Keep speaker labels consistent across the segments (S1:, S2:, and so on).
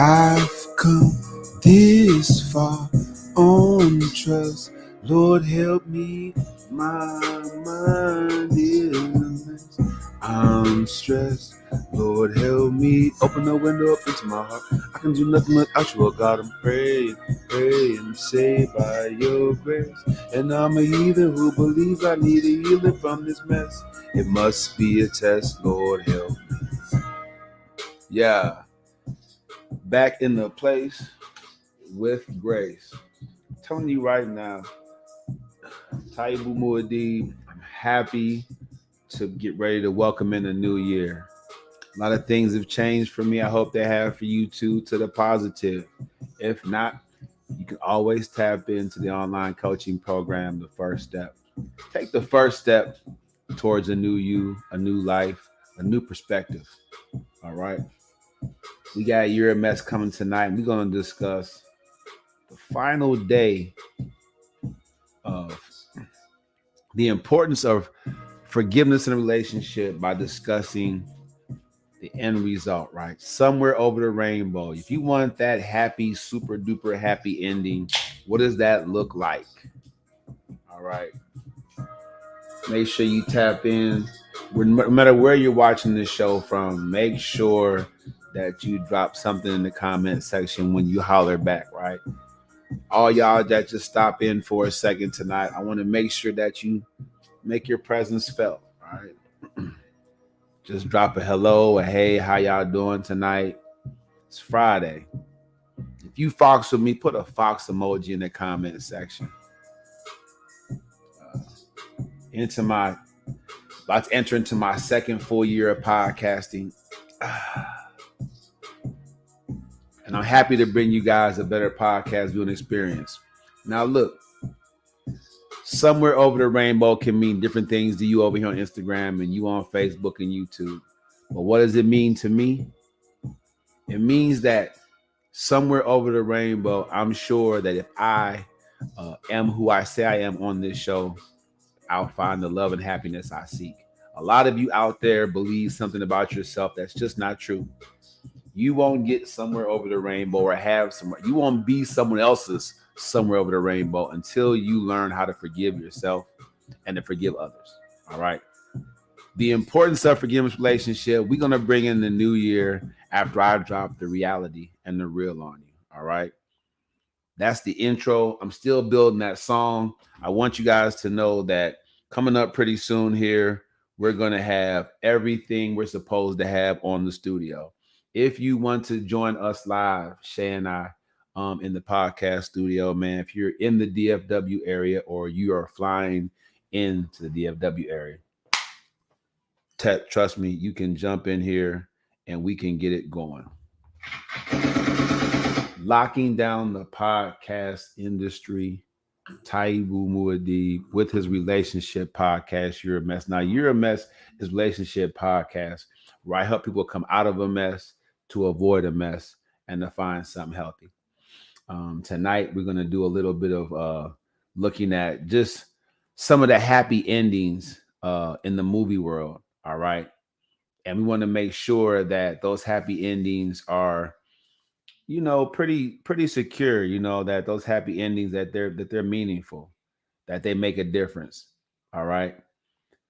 S1: I've come this far on trust. Lord, help me. My mind is a mess. I'm stressed. Lord, help me. Open the window up into my heart. I can do nothing without you, oh God. I'm praying, saved by your grace. And I'm a heathen who believes I need a healing from this mess. It must be a test, Lord, help me. Yeah, back in the place with grace. I'm telling you right now, T.I.F.R. Muad'Dib, I'm happy to get ready to welcome in the new year. A lot of things have changed for me. I hope they have for you too, to the positive. If not, you can always tap into the online coaching program, The First Step. Take the first step towards a new you, a new life, a new perspective. All right. We got Year of Mess coming tonight. We're going to discuss the final day of the importance of forgiveness in a relationship by discussing the end result, right? Somewhere over the rainbow. If you want that happy, super duper happy ending, what does that look like? All right. Make sure you tap in. No matter where you're watching this show from, make sure that you drop something in the comment section when you holler back, right? All y'all that just stop in for a second tonight, I want to make sure that you make your presence felt, right? Just drop a hello, a hey, how y'all doing tonight? It's Friday. If you fox with me, put a fox emoji in the comment section. Into my about to enter into my second full year of podcasting. And I'm happy to bring you guys a better podcast viewing experience. Now look, somewhere over the rainbow can mean different things to you over here on Instagram and you on Facebook and YouTube. But what does it mean to me? It means that somewhere over the rainbow, I'm sure that if I am who I say I am on this show, I'll find the love and happiness I seek. A lot of you out there believe something about yourself that's just not true. You won't get somewhere over the rainbow or have somewhere. You won't be someone else's somewhere over the rainbow until you learn how to forgive yourself and to forgive others. All right. The importance of forgiveness relationship, we're going to bring in the new year after I drop the reality and the real on you. All right. That's the intro. I'm still building that song. I want you guys to know that coming up pretty soon here, we're going to have everything we're supposed to have on the studio. If you want to join us live, Shay and I, in the podcast studio, man, if you're in the DFW area or you are flying into the DFW area, trust me, you can jump in here and we can get it going. Locking down the podcast industry, T.I.F.R. Muad'Dib with his relationship podcast, You're a Mess. Now, You're a Mess is relationship podcast where I help people come out of a mess to avoid a mess and to find something healthy. Tonight, we're going to do a little bit of looking at just some of the happy endings in the movie world. All right. And we want to make sure that those happy endings are pretty secure, that those happy endings that they're meaningful, that they make a difference. All right.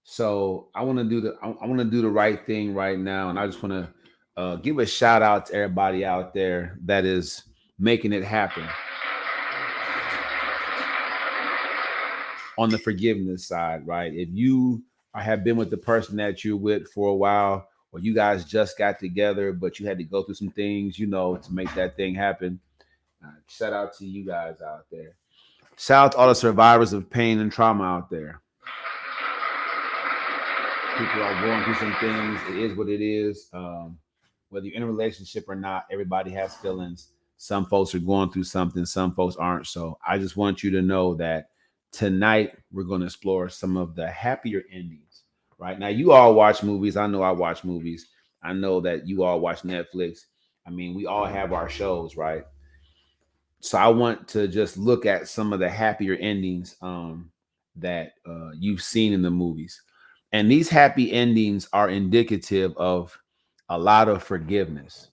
S1: So I want to do the right thing right now. And I just want to give a shout out to everybody out there that is making it happen on the forgiveness side, right? If you have been with the person that you're with for a while, or you guys just got together, but you had to go through some things, to make that thing happen. Shout out to you guys out there. Shout out to all the survivors of pain and trauma out there. People are going through some things. It is what it is. Whether you're in a relationship or not, everybody has feelings. Some folks are going through something, some folks aren't. So I just want you to know that tonight we're going to explore some of the happier endings. Right now, you all watch movies. I know I watch movies. I know that you all watch Netflix. I mean, we all have our shows, right? So I want to just look at some of the happier endings that you've seen in the movies. And these happy endings are indicative of a lot of forgiveness.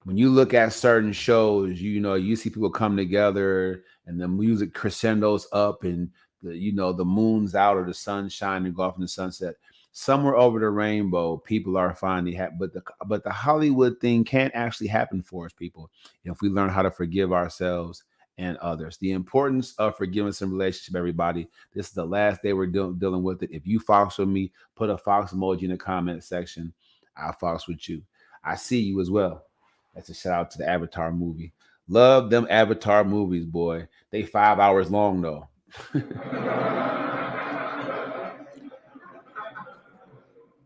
S1: When you look at certain shows, you see people come together and the music crescendos up and the moon's out or the sun's shining and go off in the sunset. Somewhere over the rainbow, people are finally happy. But the Hollywood thing can't actually happen for us, people, if we learn how to forgive ourselves and others. The importance of forgiveness in relationship, everybody. This is the last day we're dealing with it. If you fox with me, put a fox emoji in the comment section. I'll fox with you. I see you as well. That's a shout out to the Avatar movie. Love them Avatar movies, boy. They 5 hours long though.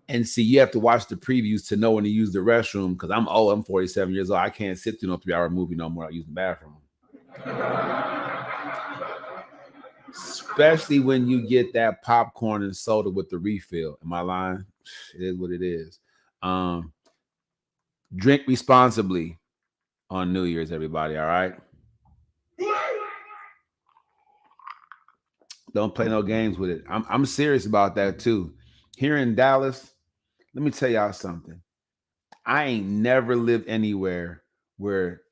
S1: And see, you have to watch the previews to know when to use the restroom because I'm 47 years old. I can't sit through no 3 hour movie no more. I use the bathroom. Especially when you get that popcorn and soda with the refill. Am I lying? It is what it is. Um, Drink responsibly on New Year's, everybody. All right. Don't play no games with it. I'm serious about that too. Here in Dallas, let me tell y'all something. I ain't never lived anywhere where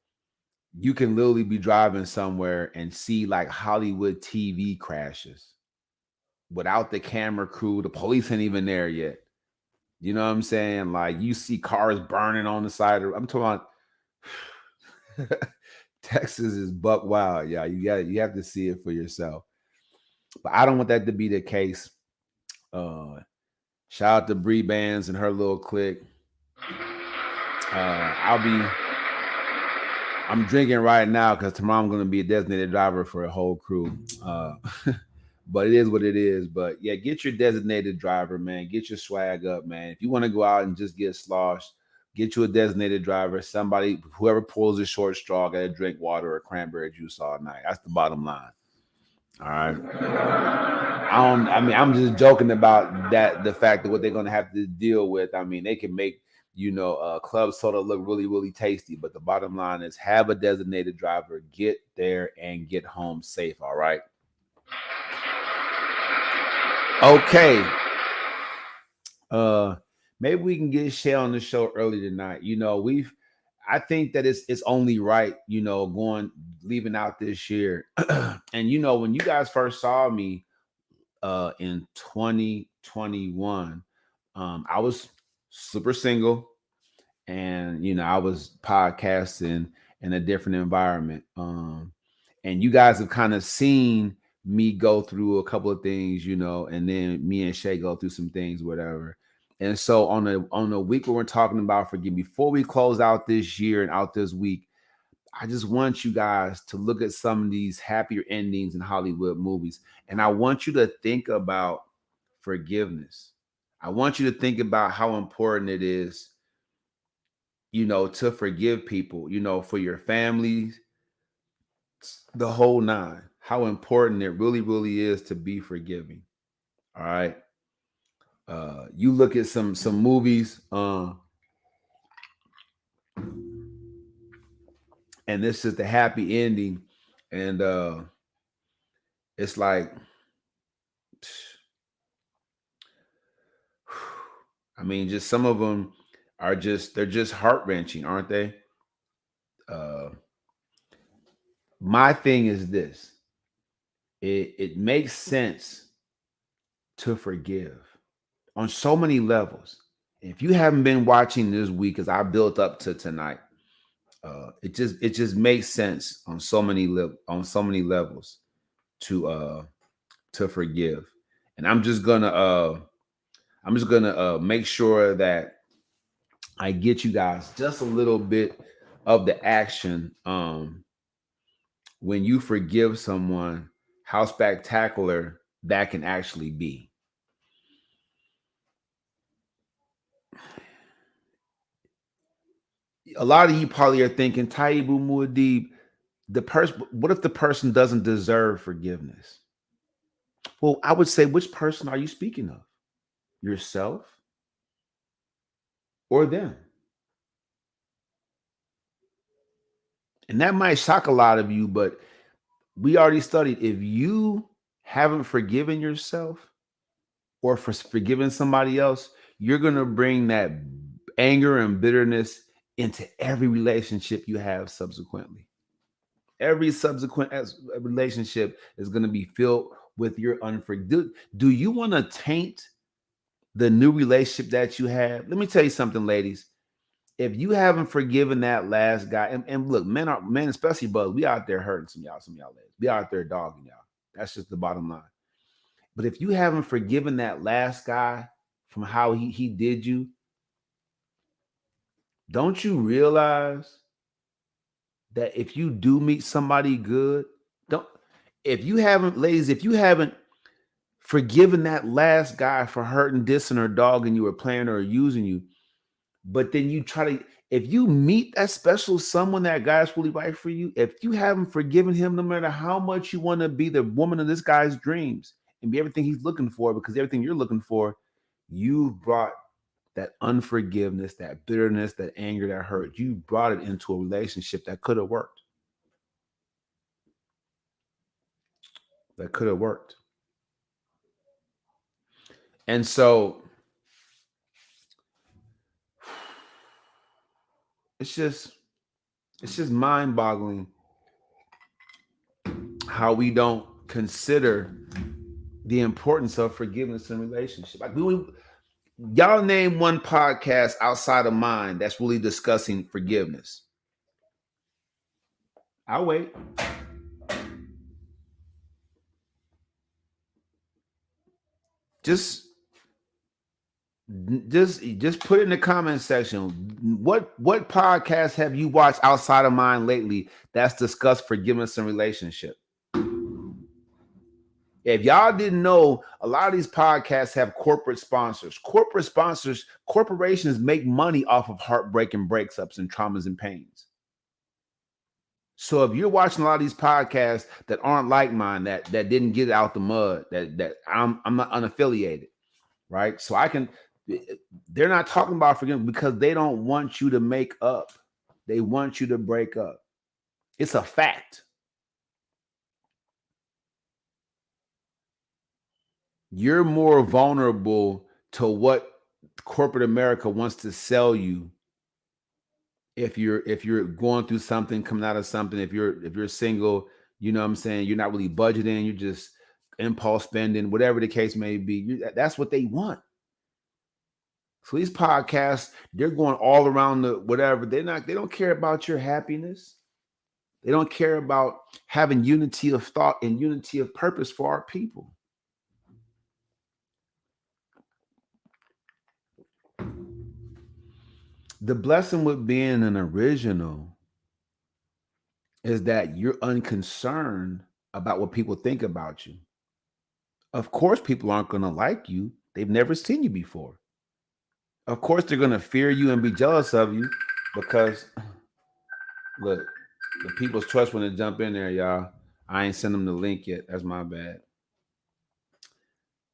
S1: you can literally be driving somewhere and see like Hollywood TV crashes without the camera crew. The police ain't even there yet. You know what I'm saying? Like you see cars burning on the side of. I'm talking about Texas is buck wild, yeah. You have to see it for yourself. But I don't want that to be the case. Uh, Shout out to Bree Bands and her little clique. I'm drinking right now because tomorrow I'm going to be a designated driver for a whole crew. But it is what it is. But yeah, get your designated driver, man. Get your swag up, man. If you want to go out and just get sloshed, get you a designated driver. Somebody, whoever pulls the short straw, got to drink water or cranberry juice all night. That's the bottom line. All right. I'm just joking about that. The fact that what they're going to have to deal with. I mean, they can make club soda look really, really tasty. But the bottom line is have a designated driver, get there and get home safe. All right. Okay. Maybe we can get Shay on the show early tonight. I think that it's only right, going leaving out this year. And when you guys first saw me in 2021, I was super single and I was podcasting in a different environment. And you guys have kind of seen me go through a couple of things, and then me and Shay go through some things, whatever. And so on the week where we're talking about forgive, before we close out this year and out this week, I just want you guys to look at some of these happier endings in Hollywood movies. And I want you to think about forgiveness. I want you to think about how important it is, to forgive people, for your families, the whole nine. How important it really, really is to be forgiving. All right. You look at some movies, and this is the happy ending, and it's like, I mean, just some of them they're just heart wrenching, aren't they? Uh, my thing is this: it makes sense to forgive on so many levels. If you haven't been watching this week, as I built up to tonight, it just makes sense on so many levels to forgive. And I'm just gonna make sure that I get you guys just a little bit of the action when you forgive someone, how spectacular that can actually be. A lot of you probably are thinking, Taibu Muad'Dib, what if the person doesn't deserve forgiveness? Well, I would say, which person are you speaking of? Yourself or them? And that might shock a lot of you, but we already studied if you haven't forgiven yourself or forgiven somebody else, you're going to bring that anger and bitterness into every relationship you have subsequently. Every subsequent relationship is going to be filled with your unforgiveness. Do you want to taint the new relationship that you have? Let me tell you something, ladies. If you haven't forgiven that last guy, and look, men, especially brothers, we out there hurting some of y'all ladies. We out there dogging y'all. That's just the bottom line. But if you haven't forgiven that last guy from how he did you, don't you realize that if you do meet somebody good, don't if you haven't, ladies, if you haven't forgiven that last guy for hurting, dissing, or dogging you, or playing or using you, but then you try to, if you meet that special someone, that guy's really right for you, if you haven't forgiven him, no matter how much you want to be the woman of this guy's dreams and be everything he's looking for, because everything you're looking for, you've brought that unforgiveness, that bitterness, that anger, that hurt, you brought it into a relationship that could have worked. That could have worked. And so it's just mind-boggling how we don't consider the importance of forgiveness in relationship. Like y'all name one podcast outside of mine that's really discussing forgiveness. I'll wait. Just put it in the comment section. What podcast have you watched outside of mine lately that's discussed forgiveness in relationship? If y'all didn't know, a lot of these podcasts have corporate sponsors. Corporations make money off of heartbreak and breakups and traumas and pains. So if you're watching a lot of these podcasts that aren't like mine, that didn't get out the mud, that I'm not unaffiliated, right? So they're not talking about forgiveness because they don't want you to make up. They want you to break up. It's a fact. You're more vulnerable to what corporate America wants to sell you if you're going through something, coming out of something, if you're single, you know what I'm saying, you're not really budgeting, you're just impulse spending, whatever the case may be. That's what they want. So these podcasts, they're going all around the whatever. They don't care about your happiness. They don't care about having unity of thought and unity of purpose for our people. The blessing with being an original is that you're unconcerned about what people think about you. Of course, people aren't going to like you. They've never seen you before. Of course, they're going to fear you and be jealous of you because, look, the people's trust when they jump in there, y'all. I ain't sent them the link yet. That's my bad.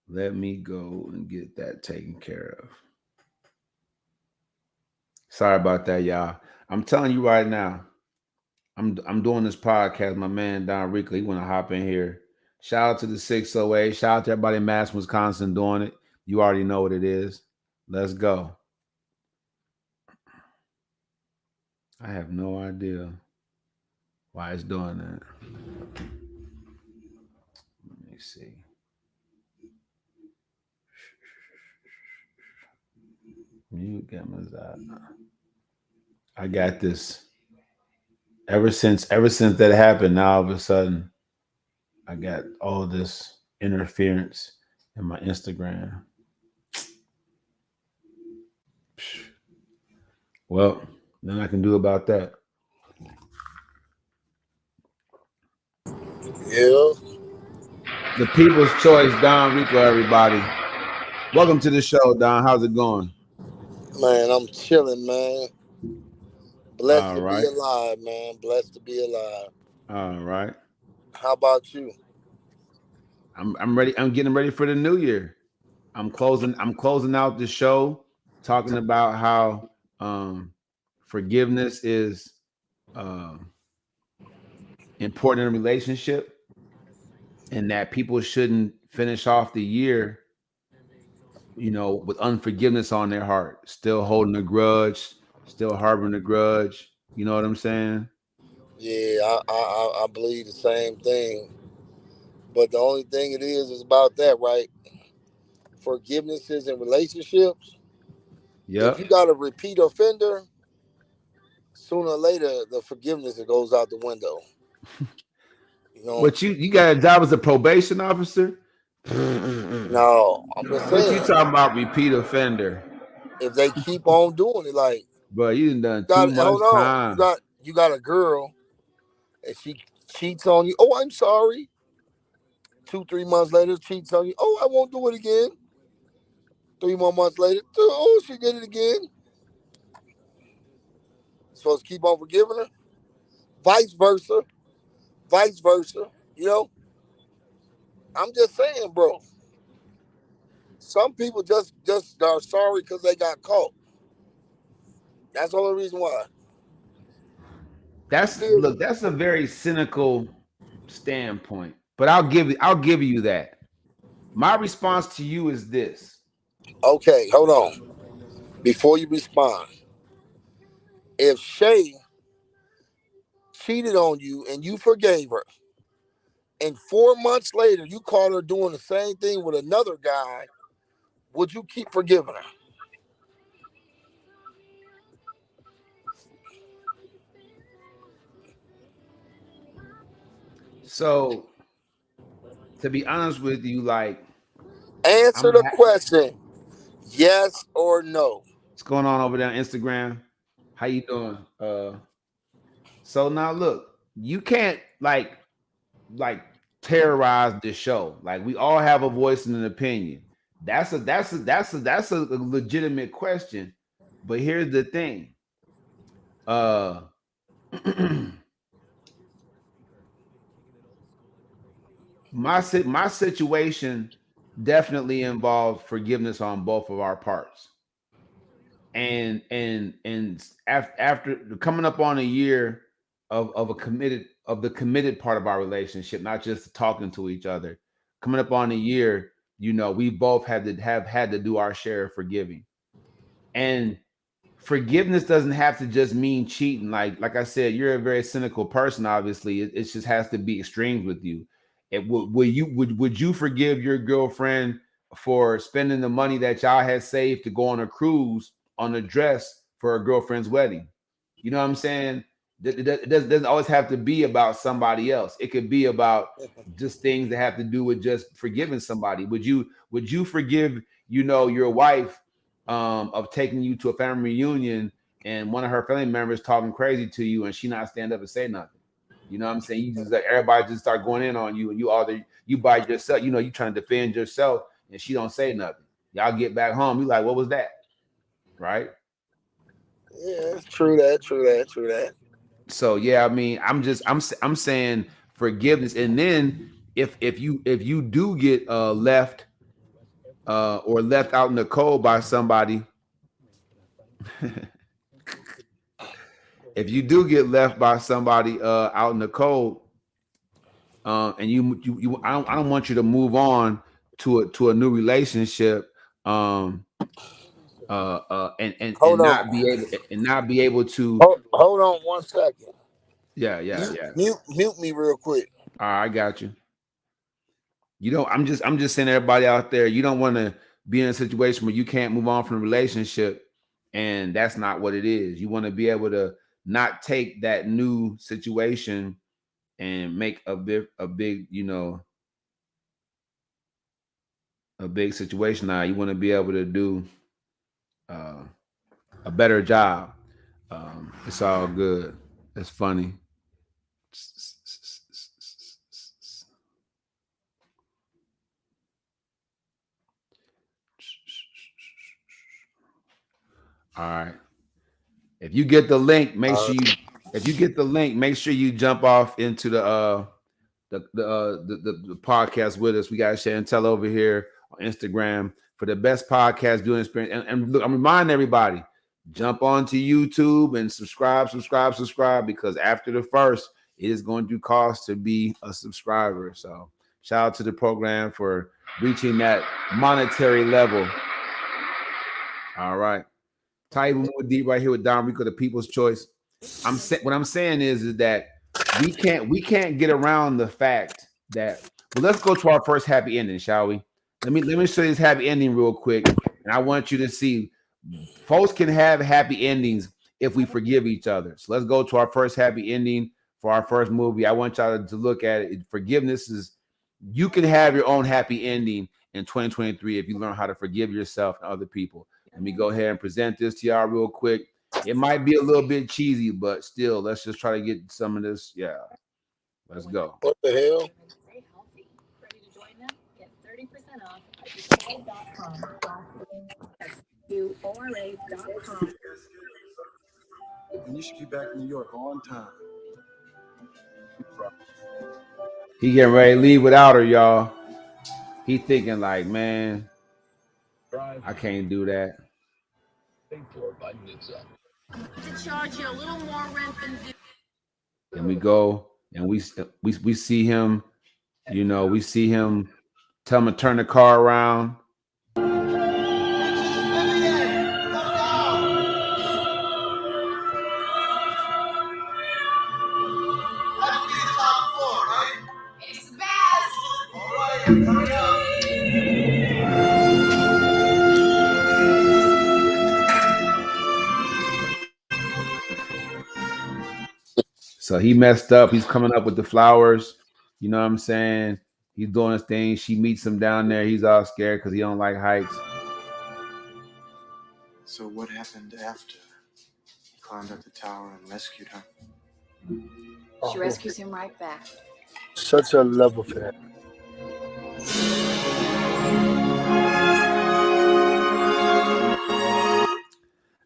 S1: Let me go and get that taken care of. Sorry about that, y'all. I'm telling you right now, I'm doing this podcast. My man Don Rico, he want to hop in here. Shout out to the 608. Shout out to everybody in Madison, Wisconsin doing it. You already know what it is. Let's go. I have no idea why it's doing that. Let me see. Mute gamma's out. I got this. Ever since that happened, now all of a sudden, I got all this interference in my Instagram. Well, nothing I can do about that.
S2: Yeah.
S1: The People's Choice, Don Rico, everybody. Welcome to the show, Don. How's it going?
S2: Man, I'm chilling, man. Blessed
S1: All
S2: to be
S1: right.
S2: alive, man. Blessed to be alive.
S1: All right.
S2: How about you?
S1: I'm ready. I'm getting ready for the new year. I'm closing out the show talking about how forgiveness is um important in a relationship and that people shouldn't finish off the year, with unforgiveness on their heart, still holding a grudge, still harboring a grudge. You know what I'm saying?
S2: Yeah, I believe the same thing. But the only thing it is about that, right? Forgivenesses in relationships. If
S1: Yep.
S2: you got a repeat offender, sooner or later the forgiveness goes out the window. You know.
S1: What you got a job as a probation officer?
S2: No, I'm just
S1: What you
S2: saying.
S1: talking about? Repeat offender,
S2: If they keep on doing it, like
S1: bro? You done too
S2: got
S1: much
S2: hold on,
S1: time.
S2: you got a girl and she cheats on you. Oh, I'm sorry. 2 3 months later, cheats on you. Oh, I won't do it again. 3 more months later, oh, she did it again. Supposed to keep on forgiving her. Vice versa, vice versa. You know, I'm just saying, bro. Some people just are sorry because they got caught. That's the only reason why. You
S1: That's
S2: feel me?
S1: look. That's a very cynical standpoint, but I'll give you that. My response to you is this.
S2: Okay, hold on. Before you respond, if Shay cheated on you and you forgave her, and 4 months later you caught her doing the same thing with another guy, would you keep forgiving her?
S1: So to be honest with you, like
S2: Answer the question, yes or no.
S1: what's going on over there on Instagram? How you doing? So now look, you can't like terrorize this show. Like we all have a voice and an opinion. That's a legitimate question. But here's the thing. Uh my situation definitely involved forgiveness on both of our parts. And after coming up on a year of the committed part of our relationship, not just talking to each other, coming up on a year, we both have had to do our share of forgiving. And forgiveness doesn't have to just mean cheating. Like I said, you're a very cynical person. Obviously, it just has to be extremes with you. Would you forgive your girlfriend for spending the money that y'all had saved to go on a cruise on a dress for a girlfriend's wedding? You know what I'm saying? It doesn't always have to be about somebody else. It could be about just things that have to do with just forgiving somebody. Would you forgive your wife of taking you to a family reunion and one of her family members talking crazy to you and she not stand up and say nothing? You know what I'm saying? You just like everybody just start going in on you and you by yourself, you trying to defend yourself and she don't say nothing. Y'all get back home, you like, what was that? Right?
S2: Yeah, it's true that, true that, true that.
S1: So yeah, I mean, I'm saying forgiveness. And then if you do get left or left out in the cold by somebody, if you do get left by somebody out in the cold, and I don't want you to move on to a new relationship, um, and
S2: Hold
S1: not be
S2: on.
S1: able to.
S2: Hold on 1 second.
S1: Yeah, yeah,
S2: Mute,
S1: yeah.
S2: mute me real quick.
S1: All right, I got you. I'm just saying, everybody out there, you don't want to be in a situation where you can't move on from a relationship, and that's not what it is. You want to be able to not take that new situation and make a big a big situation now. You want to be able to do uh, a better job. It's all good. It's funny. All right. If you get the link, make
S2: Uh,
S1: sure you if you get the link, make sure you jump off into the podcast with us. We got Chantel over here on Instagram for the best podcast viewing experience. And look, I'm reminding everybody, jump onto YouTube and subscribe, because after the first, it is going to cost to be a subscriber. So shout out to the program for reaching that monetary level. All right. Ty, we move deep right here with Don Rico, the People's Choice. What I'm saying is that we can't get around the fact that, well, let's go to our first happy ending, shall we? Let me show you this happy ending real quick, and I want you to see folks can have happy endings if we forgive each other. So let's go to our first happy ending for our first movie. I want y'all to look at it. Forgiveness is, you can have your own happy ending in 2023 if you learn how to forgive yourself and other people. Let me go ahead and present this to y'all real quick. It might be a little bit cheesy, but still, let's just try to get some of this. Yeah, let's go.
S2: What the hell?
S1: And you should be back in New York on time. He getting ready to leave without her, y'all. He thinking like, man, I can't do that. And we go and we see him, we see him tell him to turn the car around. So he messed up. He's coming up with the flowers. You know what I'm saying? He's doing his thing. She meets him down there. He's all scared because he don't like heights.
S3: So what happened after he climbed up the tower and rescued her?
S2: She rescues him right back. Such a love affair.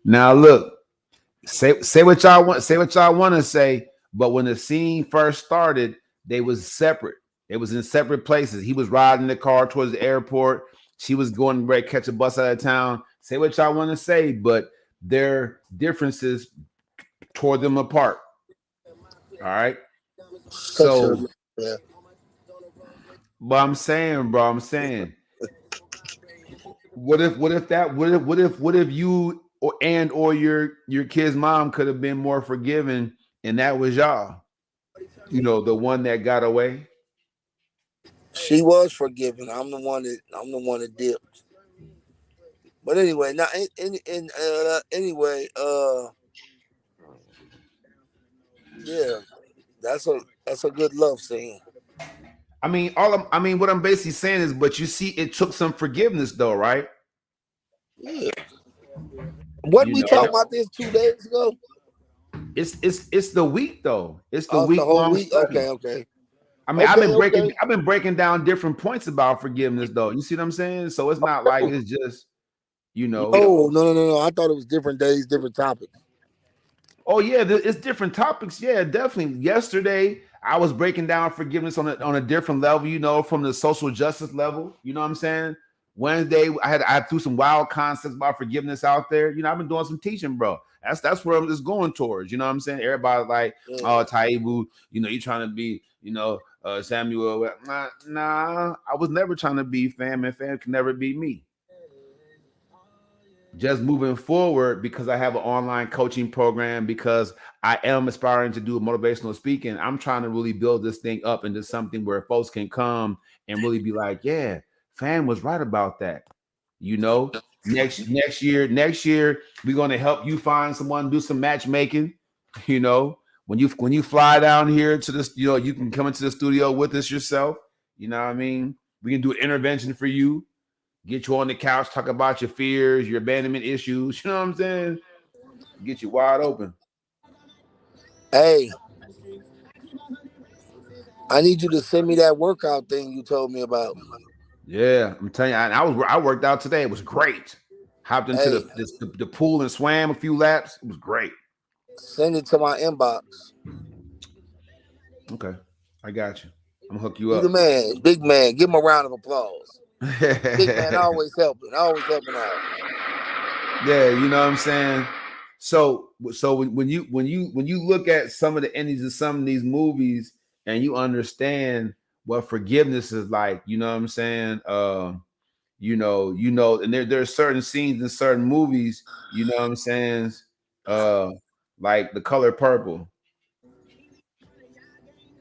S1: Now look, say what y'all want. Say what y'all want to say. But when the scene first started, they was separate. It was in separate places. He was riding the car towards the airport. She was going to catch a bus out of town. Say what y'all want to say, but their differences tore them apart. All right.
S2: Such a
S1: So,
S2: yeah.
S1: but I'm saying, what if you or your kid's mom could have been more forgiving, and that was y'all, the one that got away.
S2: She was forgiven. I'm the one that dipped. But anyway, now anyway, yeah, that's a good love scene.
S1: I mean, what I'm basically saying is, but you see, it took some forgiveness, though, right?
S2: Yeah. What
S1: You
S2: we
S1: know,
S2: talking about this 2 days ago?
S1: it's the week though. It's the
S2: Oh, it's the
S1: week
S2: whole
S1: long
S2: week.
S1: study.
S2: Okay, okay,
S1: I mean,
S2: okay, okay.
S1: I've been breaking down different points about forgiveness, though. You see what I'm saying? So it's not like it's just, you know.
S2: No. I thought it was different days, different topics.
S1: Oh yeah, it's different topics. Yeah, definitely. Yesterday, I was breaking down forgiveness on a different level. From the social justice level. You know what I'm saying? Wednesday, I threw some wild concepts about forgiveness out there. I've been doing some teaching, bro. That's where I'm just going towards. You know what I'm saying? Everybody's like,
S2: Yeah.
S1: oh, Taibu, you trying to be, Samuel. Nah, I was never trying to be fam, and fam can never be me. Just moving forward, because I have an online coaching program, because I am aspiring to do motivational speaking. I'm trying to really build this thing up into something where folks can come and really be like, yeah, fan was right about that. You know, next year we're going to help you find someone, do some matchmaking. You know, when you fly down here to this, you can come into the studio with us yourself. You know what I mean? We can do an intervention for you, get you on the couch, talk about your fears, your abandonment issues. You know what I'm saying? Get you wide open.
S2: Hey, I need you to send me that workout thing you told me about.
S1: Yeah, I'm telling you, I worked out today. It was great. Hopped into
S2: Hey,
S1: the pool and swam a few laps. It was great.
S2: send it to my inbox.
S1: Okay, I got you. I'm gonna hook you
S2: You the
S1: up.
S2: man, big man. Give him a round of applause. Big man always helping out.
S1: Yeah, you know what I'm saying. So when you look at some of the endings of some of these movies, and you understand what forgiveness is like, you know what I'm saying. and there's certain scenes in certain movies, you know what I'm saying? Uh, like The Color Purple.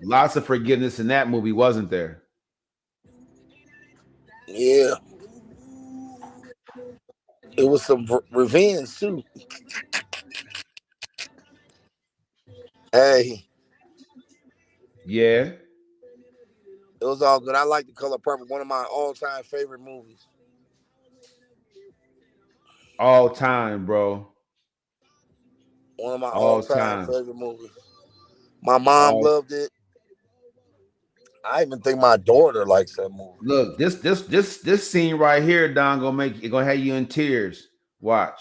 S1: Lots of forgiveness in that movie, wasn't there?
S2: Yeah, it was some revenge too. Hey,
S1: Yeah,
S2: it was all good. I like The Color Purple, one of my all-time favorite movies.
S1: all time, bro,
S2: One of my
S1: all
S2: all-time
S1: time,
S2: favorite movies. My mom
S1: all.
S2: loved it. I even think my daughter likes that movie.
S1: Look, this scene right here, Don, gonna have you in tears. Watch.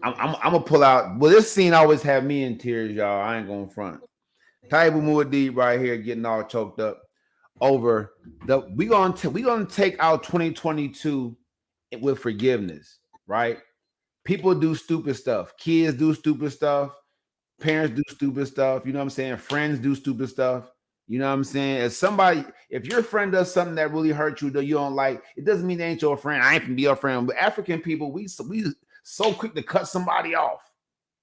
S1: I'm gonna pull out. Well, this scene always have me in tears, y'all. I ain't gonna front. Taibu Muad'Dib right here getting all choked up over the. We gonna take out 2022 with forgiveness, right? People do stupid stuff. Kids do stupid stuff. Parents do stupid stuff. You know what I'm saying? Friends do stupid stuff. You know what I'm saying? As somebody, if your friend does something that really hurts you that you don't like, it doesn't mean they ain't your friend. I ain't gonna be your friend. But African people, we so quick to cut somebody off.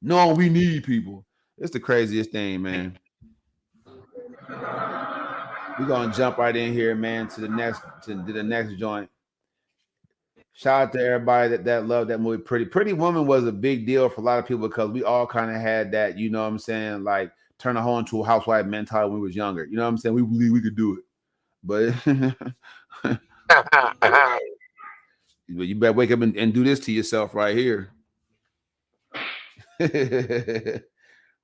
S1: No, we need people. It's the craziest thing, man. We're gonna jump right in here, man, to the next joint. Shout out to everybody that loved that movie. Pretty Woman was a big deal for a lot of people because we all kind of had that, you know what I'm saying, like turn a hoe into a housewife mentality when we was younger. You know what I'm saying? We believe we could do it. But but you better wake up and do this to yourself right here.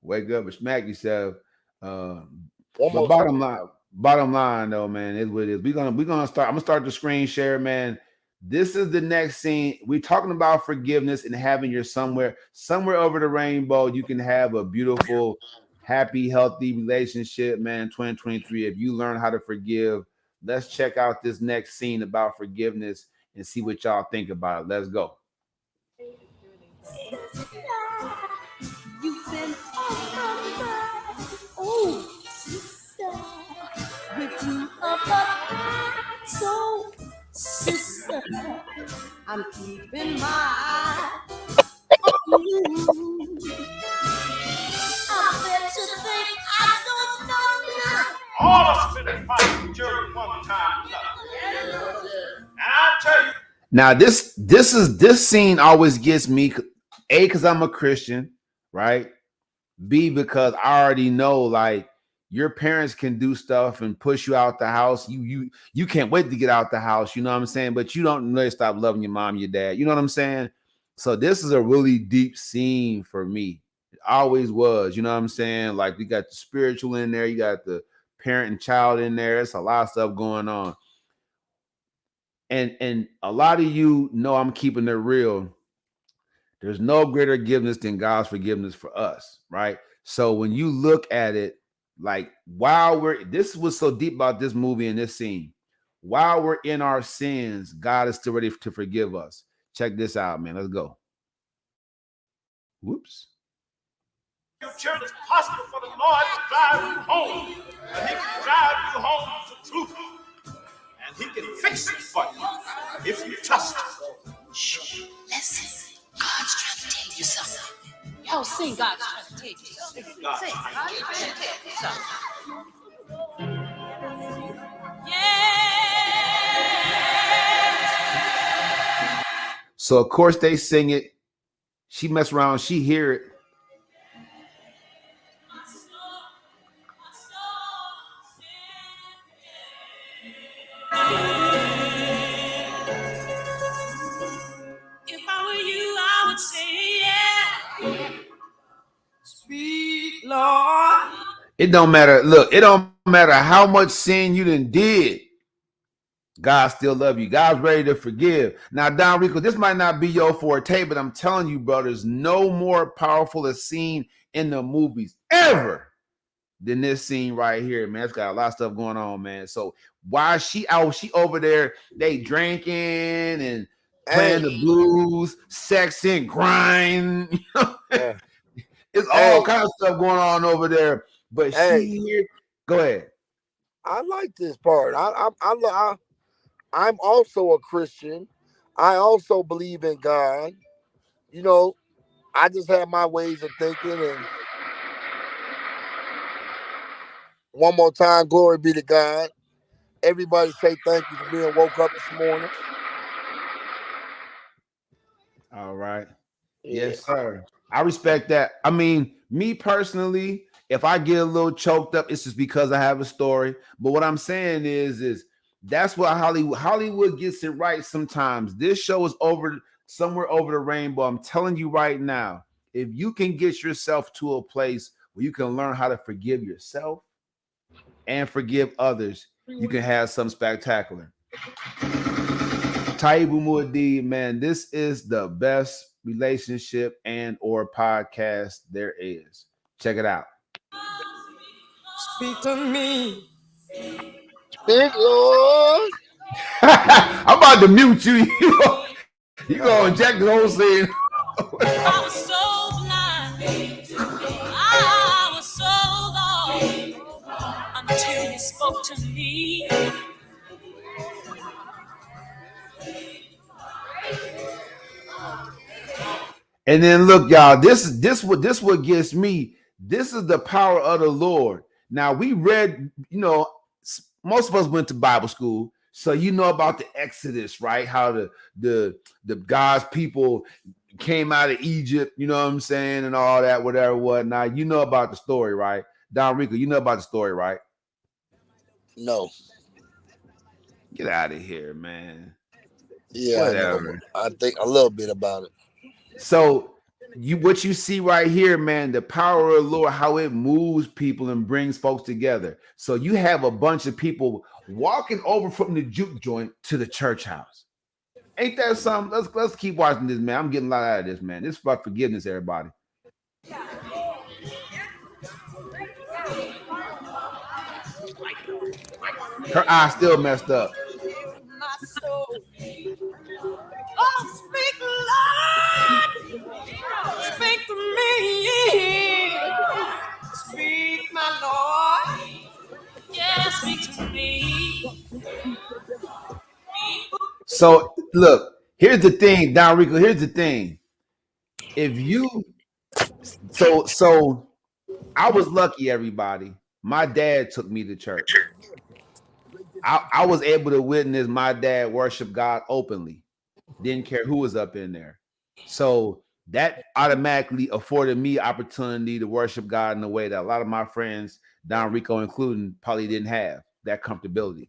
S1: Wake up and smack yourself. Uh,
S2: One
S1: but
S2: more time.
S1: bottom line though, man, is what it is. We're gonna start. I'm gonna start the screen share, man. This is the next scene. We're talking about forgiveness and having your somewhere over the rainbow. You can have a beautiful, happy, healthy relationship, man. 2023. If you learn how to forgive, let's check out this next scene about forgiveness and see what y'all think about it. Let's go. You've been on my mind. Oh, sister, with you up high. So, sister, I'm keeping my eye on you. I bet you think I don't know now. All of us been fighting during one time. And I tell you. Now this scene always gets me. A, because I'm a Christian, right? B, because I already know like your parents can do stuff and push you out the house. You can't wait to get out the house, you know what I'm saying? But you don't really stop loving your mom, your dad. You know what I'm saying? So this is a really deep scene for me. It always was, you know what I'm saying? Like we got the spiritual in there, you got the parent and child in there. It's a lot of stuff going on. And a lot of you know I'm keeping it real. There's no greater forgiveness than God's forgiveness for us, right? So when you look at it, like while this was so deep about this movie and this scene, while we're in our sins, God is still ready to forgive us. Check this out, man. Let's go. Whoops. Future, it's possible for the Lord to drive you home, and He can drive you home to truth, and He can fix it for you if you trust Him. Shh, listen. God's trying to tell you something. Y'all sing God's trying to tell you something. Sing God's trying to tell you something. Yeah. So of course they sing it. She mess around, she hear it. If I were you, I would say, yeah. Speak, Lord. It don't matter. Look, it don't matter how much sin you done did. God still love you. God's ready to forgive. Now, Don Rico, this might not be your forte, but I'm telling you, bro, there's no more powerful a scene in the movies ever than this scene right here, man. It's got a lot of stuff going on, man. So why she out? She over there, they drinking and playing
S2: Hey,
S1: the blues, sexing, grind.
S2: yeah.
S1: It's all
S2: Hey,
S1: kind of stuff going on over there. But
S2: hey.
S1: she here. Go ahead.
S2: I like this part. I'm also a Christian. I also believe in God. You know, I just have my ways of thinking. And one more time, glory be to God. Everybody say thank you for being woke up this morning.
S1: All right.
S2: Yeah.
S1: Yes, sir. I respect that. I mean, me personally, if I get a little choked up, it's just because I have a story. But what I'm saying is that's what Hollywood gets it right sometimes. This show is over somewhere over the rainbow. I'm telling you right now, if you can get yourself to a place where you can learn how to forgive yourself and forgive others, you can have something spectacular. Taibu Muad'Dib, man, this is the best relationship and or podcast there is. Check it out.
S4: Speak to me.
S2: Big Lord.
S1: I'm about to mute you. You gonna inject the whole scene.
S4: I was so blind. I was so lost until you spoke to me.
S1: And then look, y'all, this what gets me. This is the power of the Lord. Now we read, most of us went to Bible school, so you know about the Exodus, right? How the God's people came out of Egypt, you know what I'm saying, and all that, whatever, whatnot. You know about the story, right? Don Rico, you know about the story, right?
S2: No.
S1: Get out of here, man.
S2: Yeah, I know.
S1: Whatever.
S2: I think a little bit about it.
S1: So what you see right here, man, the power of the Lord, how it moves people and brings folks together. So you have a bunch of people walking over from the juke joint to the church house. Ain't that something? Let's keep watching this, man. I'm getting a lot out of this, man. This is for forgiveness, everybody. Her eye still messed up.
S4: My soul. Oh, speak, Lord. Speak to me. Speak, my Lord. Yeah, speak to me.
S1: So look, here's the thing, Don Rico. Here's the thing. If you so I was lucky, everybody. My dad took me to church. I was able to witness my dad worship God openly. Didn't care who was up in there. So that automatically afforded me opportunity to worship God in a way that a lot of my friends, Don Rico including, probably didn't have that comfortability.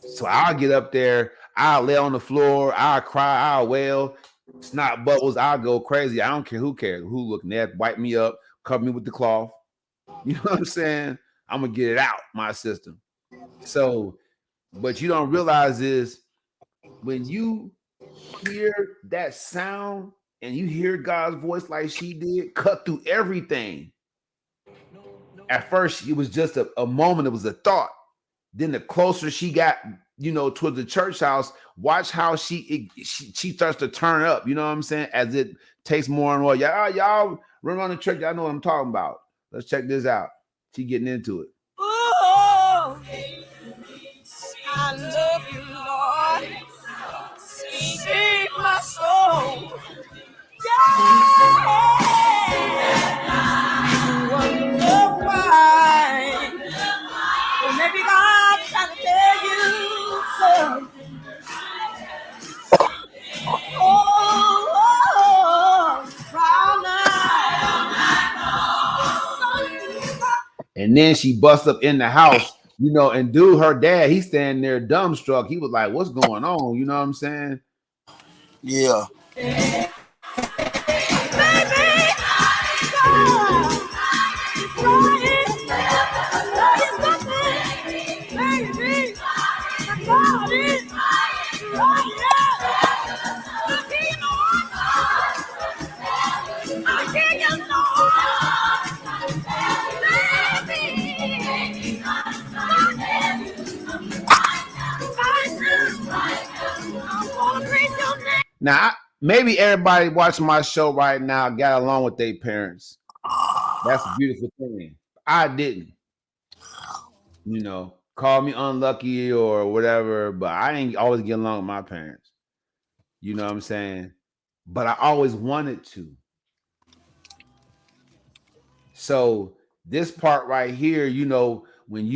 S1: So I'll get up there, I'll lay on the floor, I'll cry, I'll wail, snot bubbles, I'll go crazy. I don't care who cares, who looking at, wipe me up, cover me with the cloth. You know what I'm saying? I'm gonna get it out my system. So, but you don't realize is when you hear that sound and you hear God's voice like she did, cut through everything. At first, it was just a moment, it was a thought. Then the closer she got, towards the church house, watch how she starts to turn up, you know what I'm saying? As it takes more and more. Y'all run on the church, y'all know what I'm talking about. Let's check this out. She getting into it.
S4: Oh, I love you, Lord. Speak, my soul. Yeah. Wonder why. Well, maybe God trying to tell you so. Oh, brown
S1: And then she busts up in the house, and dude, her dad, he's standing there dumbstruck. He was like, "What's going on?" You know what I'm saying?
S2: Yeah.
S1: Now, maybe everybody watching my show right now got along with their parents. That's a beautiful thing. I didn't. call me unlucky or whatever, but I ain't always get along with my parents. You know what I'm saying? But I always wanted to. So this part right here, when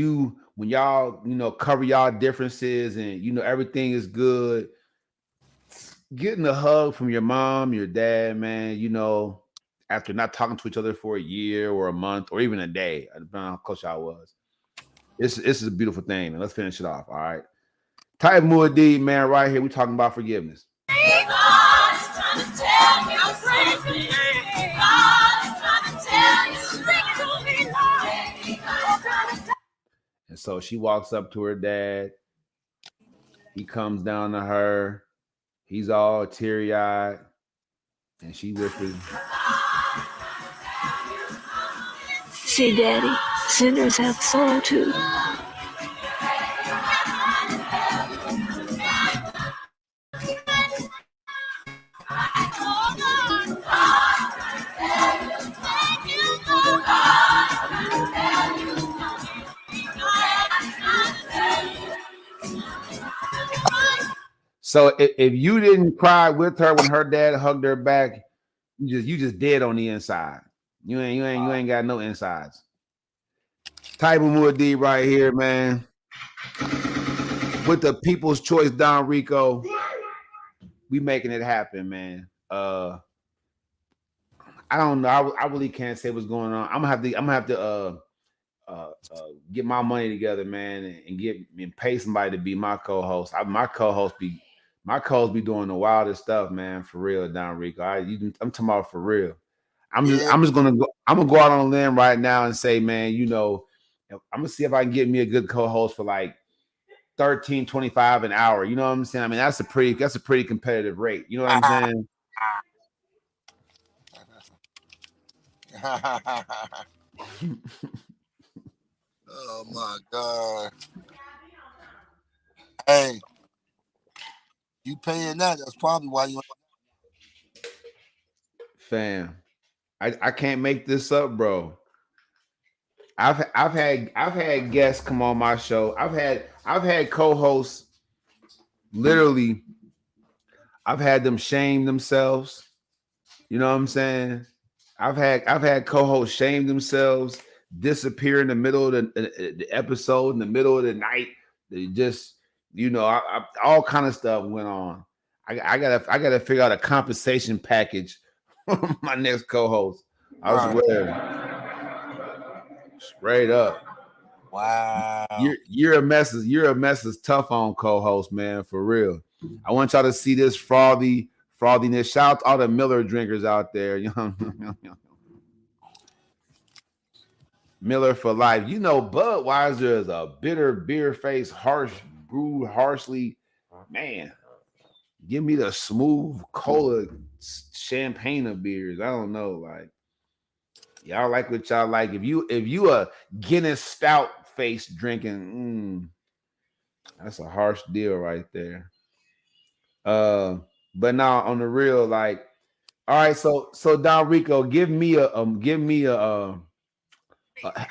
S1: y'all, cover y'all differences and everything is good, getting a hug from your mom, your dad, man, after not talking to each other for a year or a month or even a day, depending on how close y'all was. This is a beautiful thing, man. Let's finish it off. All right. Type Muad'Dib, man, right here. We talking about forgiveness.
S4: God's trying to tell you, I'm crazy. God's trying to tell you, stick to me, Lord.
S1: And so she walks up to her dad. He comes down to her. He's all teary eyed. And she whispers,
S5: See, Daddy, sinners have soul too.
S1: so if you didn't cry with her when her dad hugged her back, you just dead on the inside. You ain't got no insides. Type of Muad'Dib right here, man. With the People's Choice Don Rico, we making it happen, man. I don't know. I really can't say what's going on. I'm gonna have to get my money together, man, and pay somebody to be my co-host. My co-host be doing the wildest stuff, man. For real, Don Rico. I'm talking about for real.
S2: Yeah.
S1: I'm gonna go out on a limb right now and say, man, I'm gonna see if I can get me a good co-host for like 13.25 an hour. You know what I'm saying? I mean, that's a pretty competitive rate. You know what I'm saying?
S2: Oh my God. Hey, you paying that? That's probably why you.
S1: Fam, I can't make this up, bro. I've had guests come on my show. I've had co-hosts literally. I've had them shame themselves. You know what I'm saying? I've had co-hosts shame themselves, disappear in the middle of the episode, in the middle of the night. They just, all kind of stuff went on. I gotta figure out a compensation package for my next co-host. I
S2: Right.
S1: swear, straight up.
S2: Wow.
S1: You're a mess is tough on co-host, man, for real. I want y'all to see this frothiness. Shout out to all the Miller drinkers out there. Miller for life. Budweiser is a bitter beer face, harsh, brewed harshly. Man, give me the smooth cola champagne of beers. I don't know, like y'all like what y'all like. If you a Guinness stout face drinking, that's a harsh deal right there. Uh, but now on the real, like, all right, so Don Rico, give me a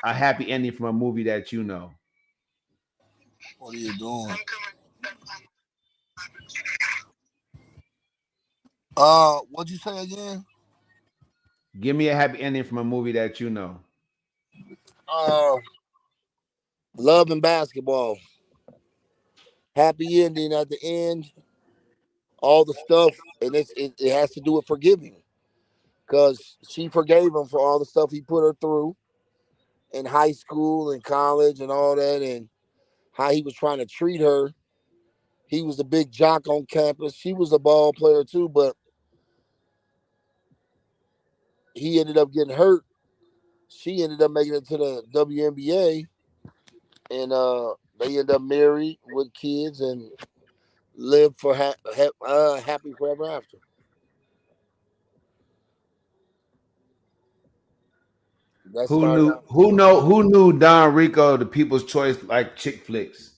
S1: happy ending from a movie that you know.
S2: What are you doing? What'd you say again?
S1: Give me a happy ending from a movie that you know.
S2: Uh, love and basketball. Happy ending at the end. All the stuff, and it has to do with forgiving, because she forgave him for all the stuff he put her through in high school and college and all that, and how he was trying to treat her. He was the big jock on campus. She was a ball player too, but he ended up getting hurt. She ended up making it to the WNBA, and they ended up married with kids and lived for happy forever after. That
S1: Who
S2: started
S1: knew?
S2: out.
S1: Who knew Don Rico, the People's Choice, like chick flicks?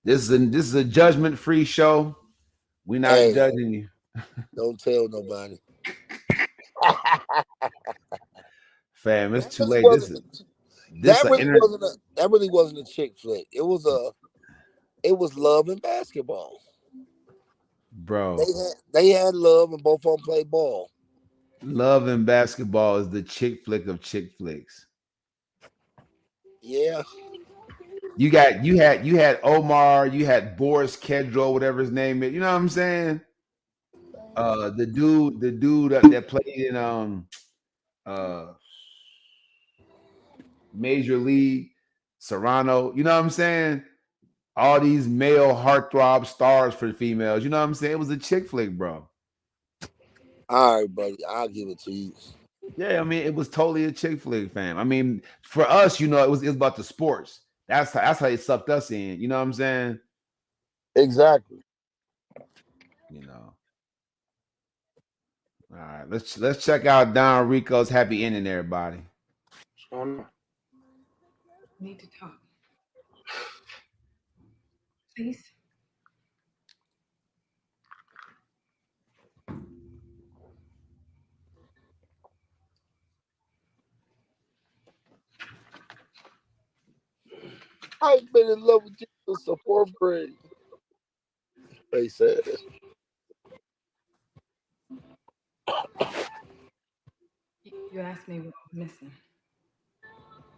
S1: This is a judgment free show. We're not
S2: Hey,
S1: judging you.
S2: don't tell nobody.
S1: Fam,
S2: That
S1: it's too
S2: really
S1: late.
S2: wasn't.
S1: This a inter
S2: That really wasn't a chick flick. It was love and basketball.
S1: bro.
S2: They had love and both of them played ball.
S1: Love and Basketball is the chick flick of chick flicks.
S2: Yeah.
S1: You had Omar, you had Boris Kedro, whatever his name is. You know what I'm saying? The dude that played in uh Major League Serrano. You know what I'm saying? All these male heartthrob stars for females. You know what I'm saying? It was a chick flick, bro.
S2: All right, buddy. I'll give it to you.
S1: Yeah, I mean, it was totally a chick flick, fam. I mean, for us, it was about the sports. That's how it sucked us in. You know what I'm saying?
S2: Exactly.
S1: You know. All right, let's check out Don Rico's happy ending, everybody.
S3: What's going on?
S6: Need to talk. Please.
S2: I've been in love with you since the fourth grade. They said.
S6: You asked me what was missing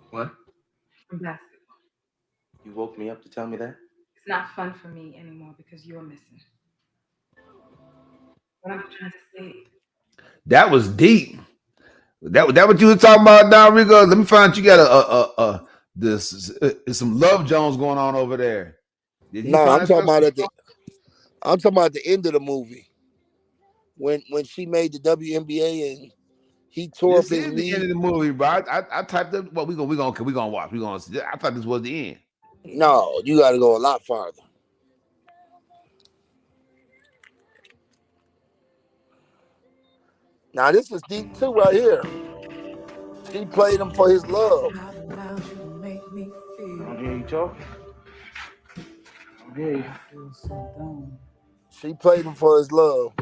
S3: What?
S6: from basketball.
S3: You woke me up to tell me that?
S6: It's not fun for me anymore because you're missing. What I'm trying to say,
S1: That was deep. That what you were talking about, Don Rico? Let me find you got this some Love Jones going on over there. Did he
S2: No,
S1: find us some?
S2: I'm talking about the end of the movie when she made the WNBA and he tore up
S1: This
S2: his
S1: is the end
S2: knee.
S1: of the movie, bro. I typed up. Well, we gonna watch. We gonna see. I thought this was the end.
S2: No, you got to go a lot farther. Now this is deep too, right here. She played him for his love.
S3: I don't hear you talking. I don't hear you.
S2: She played him for his love.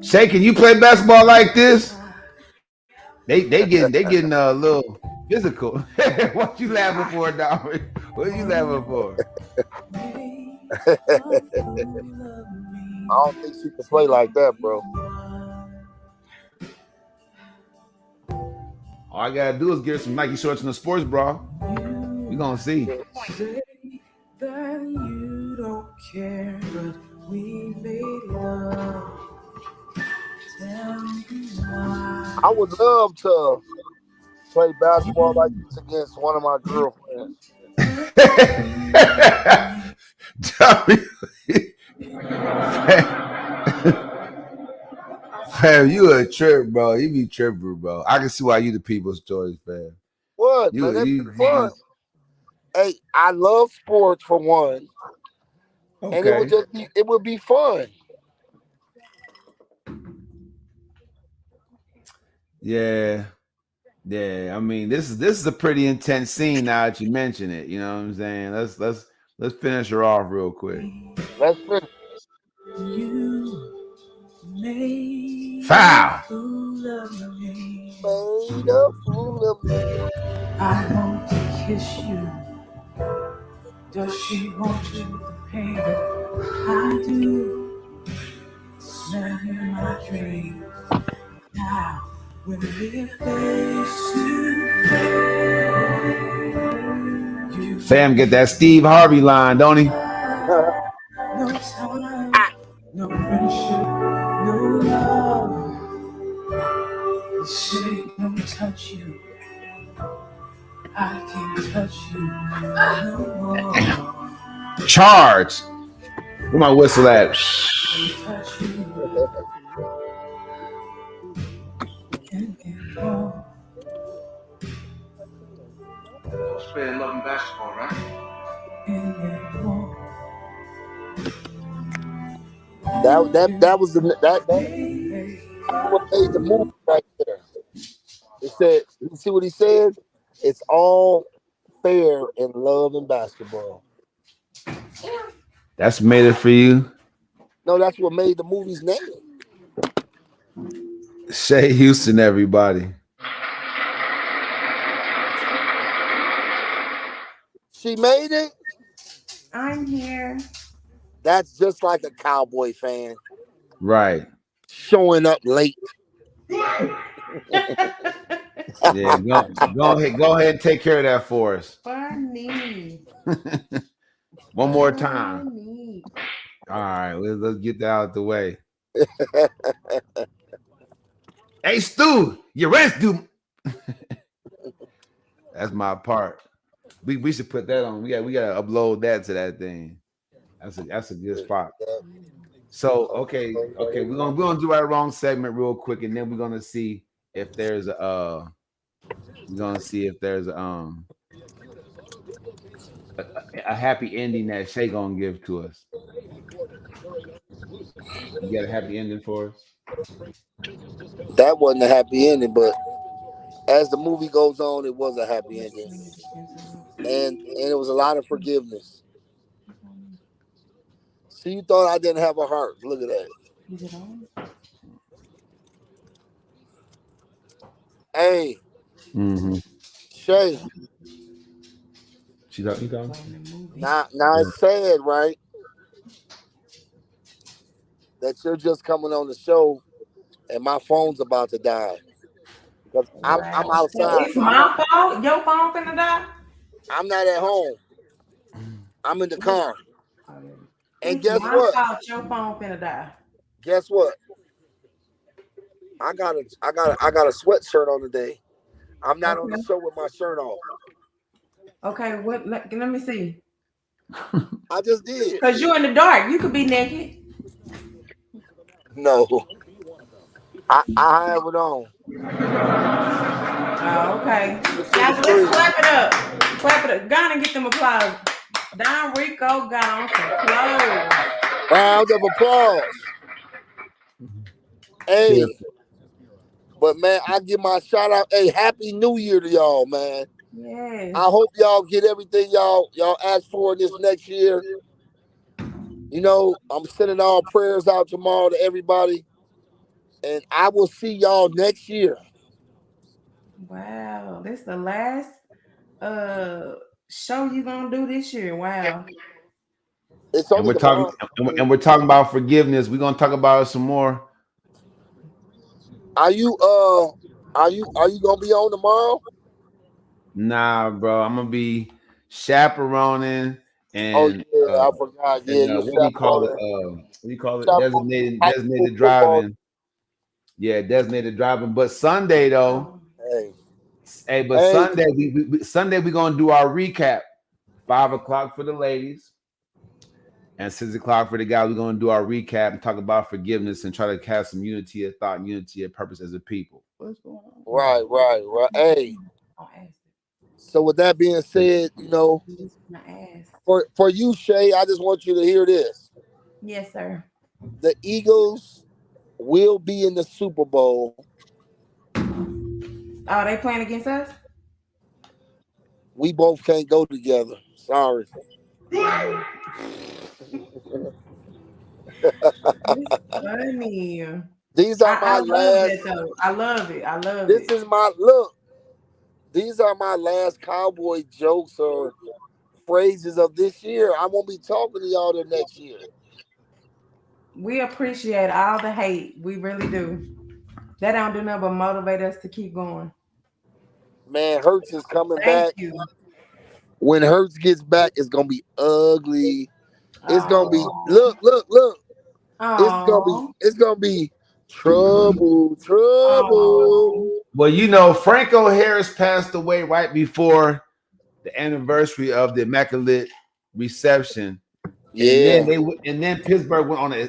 S1: Shay, can you play basketball like this? They getting a little physical. What you laughing for, Don? What are you laughing for?
S2: I don't think she could play like that, bro.
S1: All I gotta do is get her some Nike shorts and a sports bra. We gonna see.
S2: I would love to play basketball like this against one of my girlfriends.
S1: Fam, you a trip, bro. You be tripping, bro. I can see why you the people's choice, fam.
S2: What, man?
S1: You
S2: That'd be
S1: you
S2: fun.
S1: you
S2: Hey, I love sports for one, and
S1: okay.
S2: it would be fun.
S1: Yeah. Yeah. I mean, this is a pretty intense scene now that you mention it. You know what I'm saying? Let's finish her off real quick.
S2: Let's finish.
S1: Foul.
S2: Made a fool of me.
S1: Fam get that Steve Harvey line, don't he? Charge. Where my whistle at?
S3: So it's playing love and basketball, right?
S2: That was that what made the movie right there. It said, you see what he said? It's all fair in love and basketball.
S1: That's made it for you.
S2: No, that's what made the movie's name.
S1: Shay Houston, everybody.
S2: She made it.
S7: I'm here.
S2: That's just like a cowboy fan
S1: Right.
S2: showing up late.
S1: Yeah, go ahead and take care of that for us.
S7: Funny.
S1: One more time.
S7: Funny.
S1: All right, let's get that out the way. Hey Stu, your rent's due. That's my part. We should put that on. We gotta upload that to that thing. That's a good spot. So okay, we're gonna do our wrong segment real quick, and then we're gonna see if there's a, a happy ending that Shay gonna give to us. You got a happy ending for us?
S2: That wasn't a happy ending, but as the movie goes on, it was a happy ending, and it was a lot of forgiveness. See, you thought I didn't have a heart. Look at that.
S7: Is it on?
S2: Hey,
S1: Mm-hmm.
S2: Shay.
S1: You talking?
S7: Playing the movie.
S2: Now
S1: Yeah.
S2: it's sad, right, that you're just coming on the show and my phone's about to die because I'm
S7: Wow. So
S2: outside,
S7: it's
S2: so I'm not
S7: my fault? Your phone finna die?
S2: I'm not at home. I'm in the car. And
S7: It's
S2: guess
S7: my
S2: what?
S7: fault your phone finna die.
S2: Guess what? I got a sweatshirt on today. I'm not on the
S7: Okay.
S2: show with my shirt off.
S7: Okay, let me see.
S2: I just did.
S7: Cause you in the dark. You could be naked.
S2: No, I have it on.
S7: Oh, okay.
S2: You can see the
S7: Guys, let's
S2: screen.
S7: clap it up. Clap it up. Go on and get them applause. Don Rico got on some clothes.
S2: Round of applause.
S1: Cheers.
S2: Hey, but man, I give my shout out. Hey, happy New Year to y'all, man.
S7: Yes.
S2: I hope y'all get everything y'all ask for this next year. You know, I'm sending all prayers out tomorrow to everybody, and I will see y'all next year.
S7: Wow. This the last uh show you gonna do this year. Wow.
S2: It's
S1: And
S2: only
S1: we're talking
S2: tomorrow. I
S1: and
S2: mean,
S1: we're talking about forgiveness. We're gonna talk about it some more.
S2: are you are you gonna be on tomorrow?
S1: Nah, bro. I'm gonna be chaperoning
S2: Oh
S1: and
S2: yeah, I forgot. Yeah, you're
S1: what do you call it?
S2: chaperoning,
S1: What do you call it?
S2: chaperoning high school
S1: Designated
S2: football.
S1: driving. Yeah, designated driving. But Sunday though,
S7: Oh,
S2: Hey,
S1: hey, but
S2: hey,
S1: Sunday Sunday we're gonna do our recap. 5 o'clock for the ladies and 6 o'clock for the guys. We're gonna do our recap and talk about forgiveness and try to have some unity of thought, unity of purpose as a people. What's going
S2: right, right, right. Hey,
S7: I'll ask
S2: so with that being
S1: on?
S2: said,
S7: it. I asked.
S2: for you, Shay, I just want you to hear this:
S7: Yes, sir.
S2: the Eagles will be in the Super Bowl.
S7: Oh, they playing against us?
S2: We both can't go together. Sorry.
S7: It's funny.
S2: These are
S7: I
S2: my
S7: love that
S2: last.
S7: though. I love it. I love
S2: This
S7: it.
S2: is my look. These are my last cowboy jokes or phrases of this year. I won't be talking to y'all the next year.
S7: We appreciate all the hate. We really do. That don't do nothing but motivate us to keep going.
S2: Man, Hertz is coming
S7: Thank
S2: back.
S7: you.
S2: When Hertz gets back, it's gonna be ugly. It's gonna be
S7: Oh,
S2: look.
S7: oh,
S2: It's gonna be trouble, trouble.
S7: oh.
S1: Well, Franco Harris passed away right before the anniversary of the Immaculate Reception, and then
S2: Yeah,
S1: Pittsburgh went on a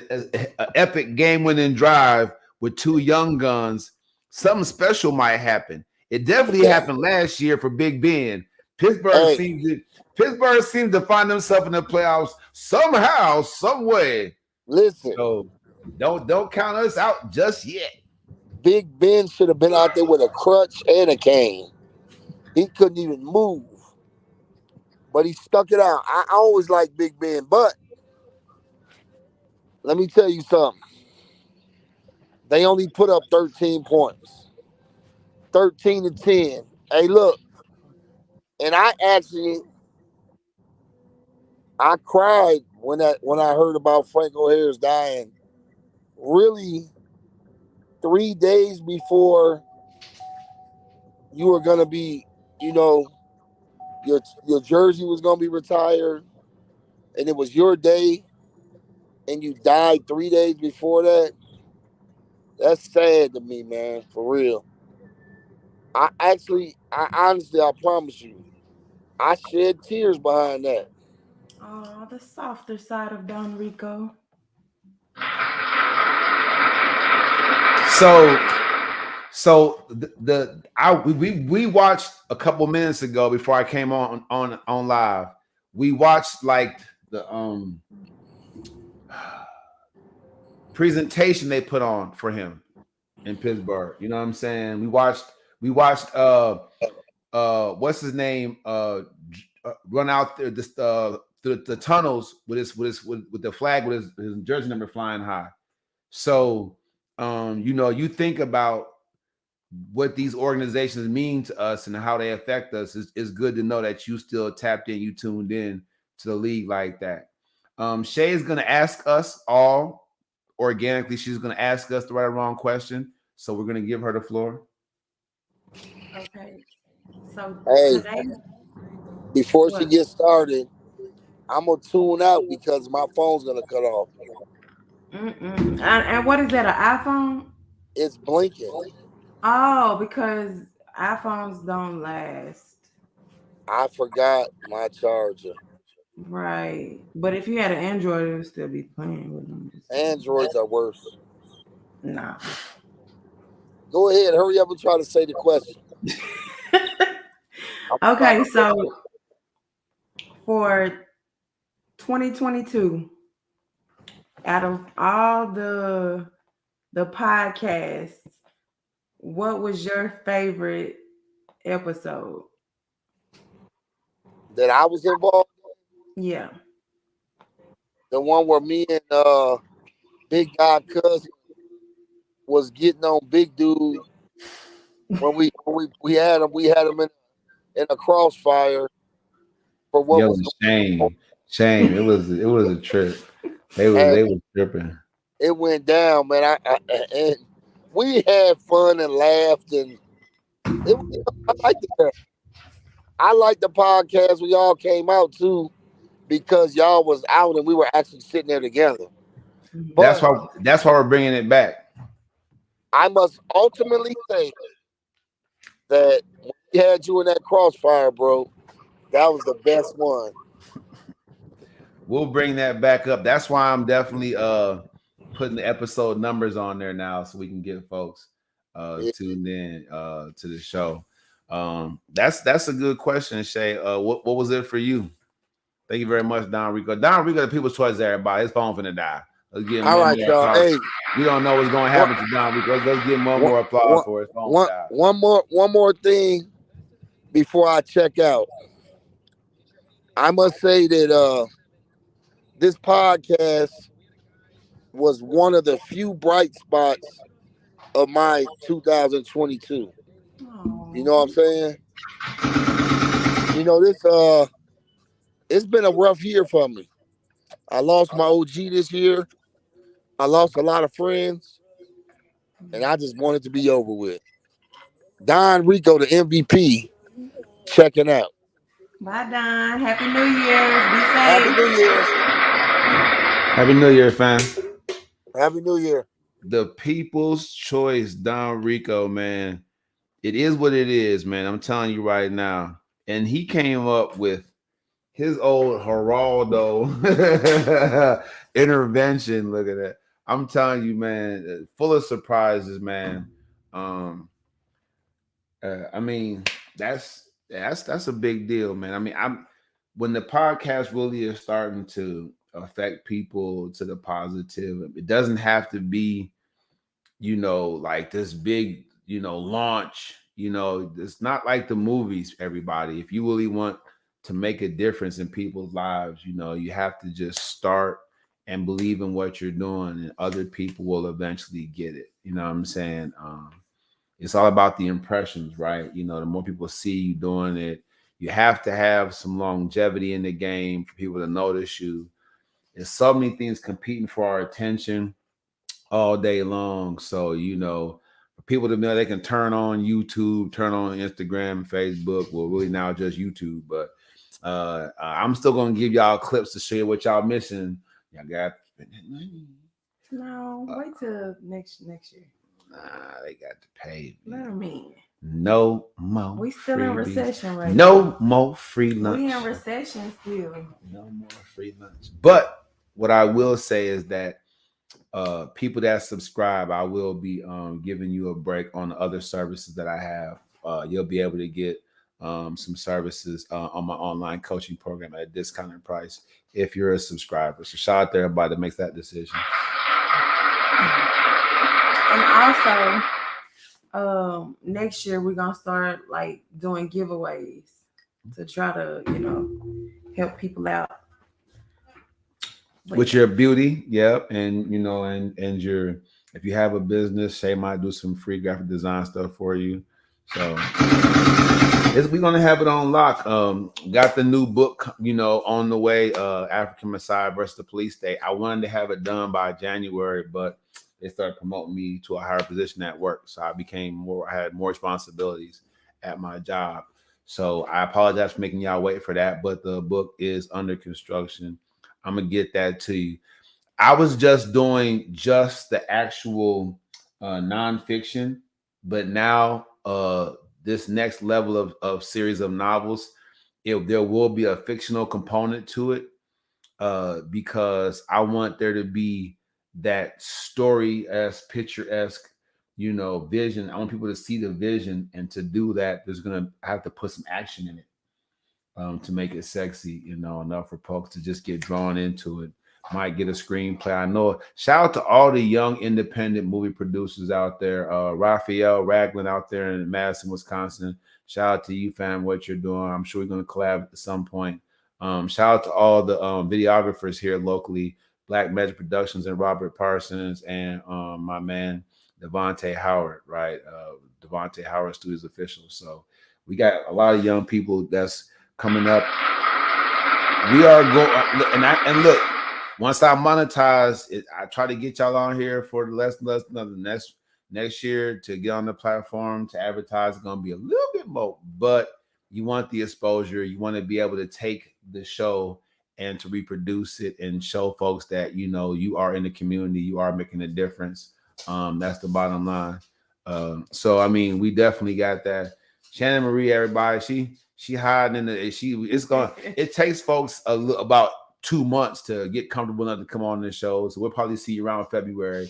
S1: epic game-winning drive with two young guns. Something special might happen. It definitely happened last year for Big Ben. Pittsburgh
S2: hey,
S1: seems to Pittsburgh seems to find themselves in the playoffs somehow, some way.
S2: listen.
S1: So don't count us out just yet.
S2: Big Ben should have been out there with a crutch and a cane. He couldn't even move, but he stuck it out. I always like Big Ben, but Let me tell you something. They only put up 13 points, 13-10. Hey, look, and I cried when I heard about Franco Harris dying. Really, 3 days before you were gonna be, you know, your jersey was gonna be retired, and it was your day, and you died 3 days before that. That's sad to me, man. For real. I honestly, I promise you, I shed tears behind that.
S7: Oh, the softer side of Don Rico.
S1: So we watched a couple minutes ago before I came on live. We watched like the presentation they put on for him in Pittsburgh. You know what I'm saying? We watched what's his name run out there this through the tunnels with the flag with his jersey number flying high. So you think about what these organizations mean to us and how they affect us. Is good to know that you still tapped in, you tuned in to the league like that. Shay is going to ask us all organically. She's going to ask us the right or wrong question. So we're going to give her the floor.
S7: Okay. So
S2: Hey,
S7: today,
S2: before she
S7: what?
S2: gets started, I'm gonna tune out because my phone's gonna cut off.
S7: Mm-mm. And what is that? An iPhone?
S2: It's blinking.
S7: Oh, because iPhones don't last.
S2: I forgot my charger.
S7: Right. But if you had an Android, it would still be playing with them.
S2: Androids are worse.
S7: Nah.
S2: Go ahead, hurry up and try to say the question. I'm trying
S7: Okay,
S2: to
S7: so for 2022, out of all the podcasts, what was your favorite episode?
S2: that I was involved.
S7: Yeah.
S2: The one where me and Big Guy cousin was getting on Big Dude when we had him in a crossfire for what
S1: Yo,
S2: was going on.
S1: shame. It was a trip. They was
S2: And
S1: they was tripping.
S2: it went down, man. And we had fun and laughed, and I liked it. I liked the podcast. We all came out too because y'all was out and we were actually sitting there together.
S7: Mhm.
S1: That's
S2: But
S1: why that's why we're bringing it back.
S2: I must ultimately say that when we had you in that crossfire, bro, that was the best one.
S1: We'll bring that back up. That's why I'm definitely putting the episode numbers on there now so we can get folks
S2: Yeah.
S1: tuned in to the show. That's a good question, Shay. What was it for you? Thank you very much, Don Rico. Don Rico, the people's choice, everybody. His phone finna die. Let's give him
S2: All
S1: one
S2: right,
S1: more
S2: y'all.
S1: applause.
S2: Hey,
S1: We don't know what's going to
S2: one,
S1: happen to Don Rico. Let's give him one
S2: one,
S1: more applause
S2: one,
S1: for his phone
S2: one,
S1: died.
S2: one more thing before I check out. I must say that this podcast was one of the few bright spots of my 2022. You
S7: Oh,
S2: know what I'm
S7: thank
S2: saying? This it's been a rough year for me. I lost my OG this year. I lost a lot of friends, and I just wanted to be over with. Don Rico, the MVP, checking out.
S7: Bye, Don. Happy New Year's. Be
S2: Happy New
S7: safe.
S2: Year.
S1: Happy New Year, fam.
S2: Happy New Year.
S1: The people's choice, Don Rico, man. It is what it is, man. I'm telling you right now. And he came up with his old Geraldo intervention. Look at that. I'm telling you, man, full of surprises, man. Um, I mean, that's a big deal, man. I mean, I'm when the podcast really is starting to affect people to the positive. It doesn't have to be, like this big, launch. It's not like the movies, everybody. If you really want to make a difference in people's lives, you have to just start and believe in what you're doing, and other people will eventually get it. You know what I'm saying? It's all about the impressions, right? You know, the more people see you doing it, you have to have some longevity in the game for people to notice you. There's so many things competing for our attention all day long. So, you know, for people to know they can turn on YouTube, turn on Instagram, Facebook, well, really now just YouTube. But I'm still gonna give y'all clips to show you what y'all missing. Y'all got
S7: No, wait till next year.
S1: nah, they got to pay me.
S7: Let me.
S1: No more
S7: We still in
S1: freebies.
S7: recession right
S1: No
S7: now.
S1: more free
S7: We
S1: lunch.
S7: in recession still.
S1: No more free lunch. But what I will say is that people that subscribe, I will be giving you a break on the other services that I have. You'll be able to get some services on my online coaching program at a discounted price if you're a subscriber. So shout out to everybody that makes that decision.
S7: And also, next year we're gonna start like doing giveaways to try to, help people out. But
S1: With your beauty, yep, and you know, and your if you have a business, Shay might do some free graphic design stuff for you. So we're gonna have it on lock. Got the new book, you know, on the way. African Messiah versus the Police State. I wanted to have it done by January, but they started promoting me to a higher position at work, so I became more. I had more responsibilities at my job. So I apologize for making y'all wait for that, but the book is under construction. I'm gonna get that to you. I was just doing just the actual nonfiction, but now this next level of series of novels, there will be a fictional component to it because I want there to be that story as picture esque, you know, vision. I want people to see the vision, and to do that, there's gonna I have to put some action in it to make it sexy, you know, enough for folks to just get drawn into it. Might get a screenplay. I know. Shout out to all the young independent movie producers out there. Raphael Ragland out there in Madison, Wisconsin. Shout out to you, fam, what you're doing. I'm sure we're going to collab at some point. Shout out to all the videographers here locally, Black Magic Productions and Robert Parsons, and my man Devontae Howard, right? Devontae Howard Studios official. So we got a lot of young people that's coming up. We are going and look. Once I monetize it, I try to get y'all on here for the next year to get on the platform to advertise. It's gonna be a little bit more, but you want the exposure. You want to be able to take the show and to reproduce it and show folks that you know you are in the community, you are making a difference. That's the bottom line. So I mean, we definitely got that. Shannon Marie, everybody, she hiding in the it's going it takes folks about 2 months to get comfortable enough to come on this show. So we'll probably see you around February.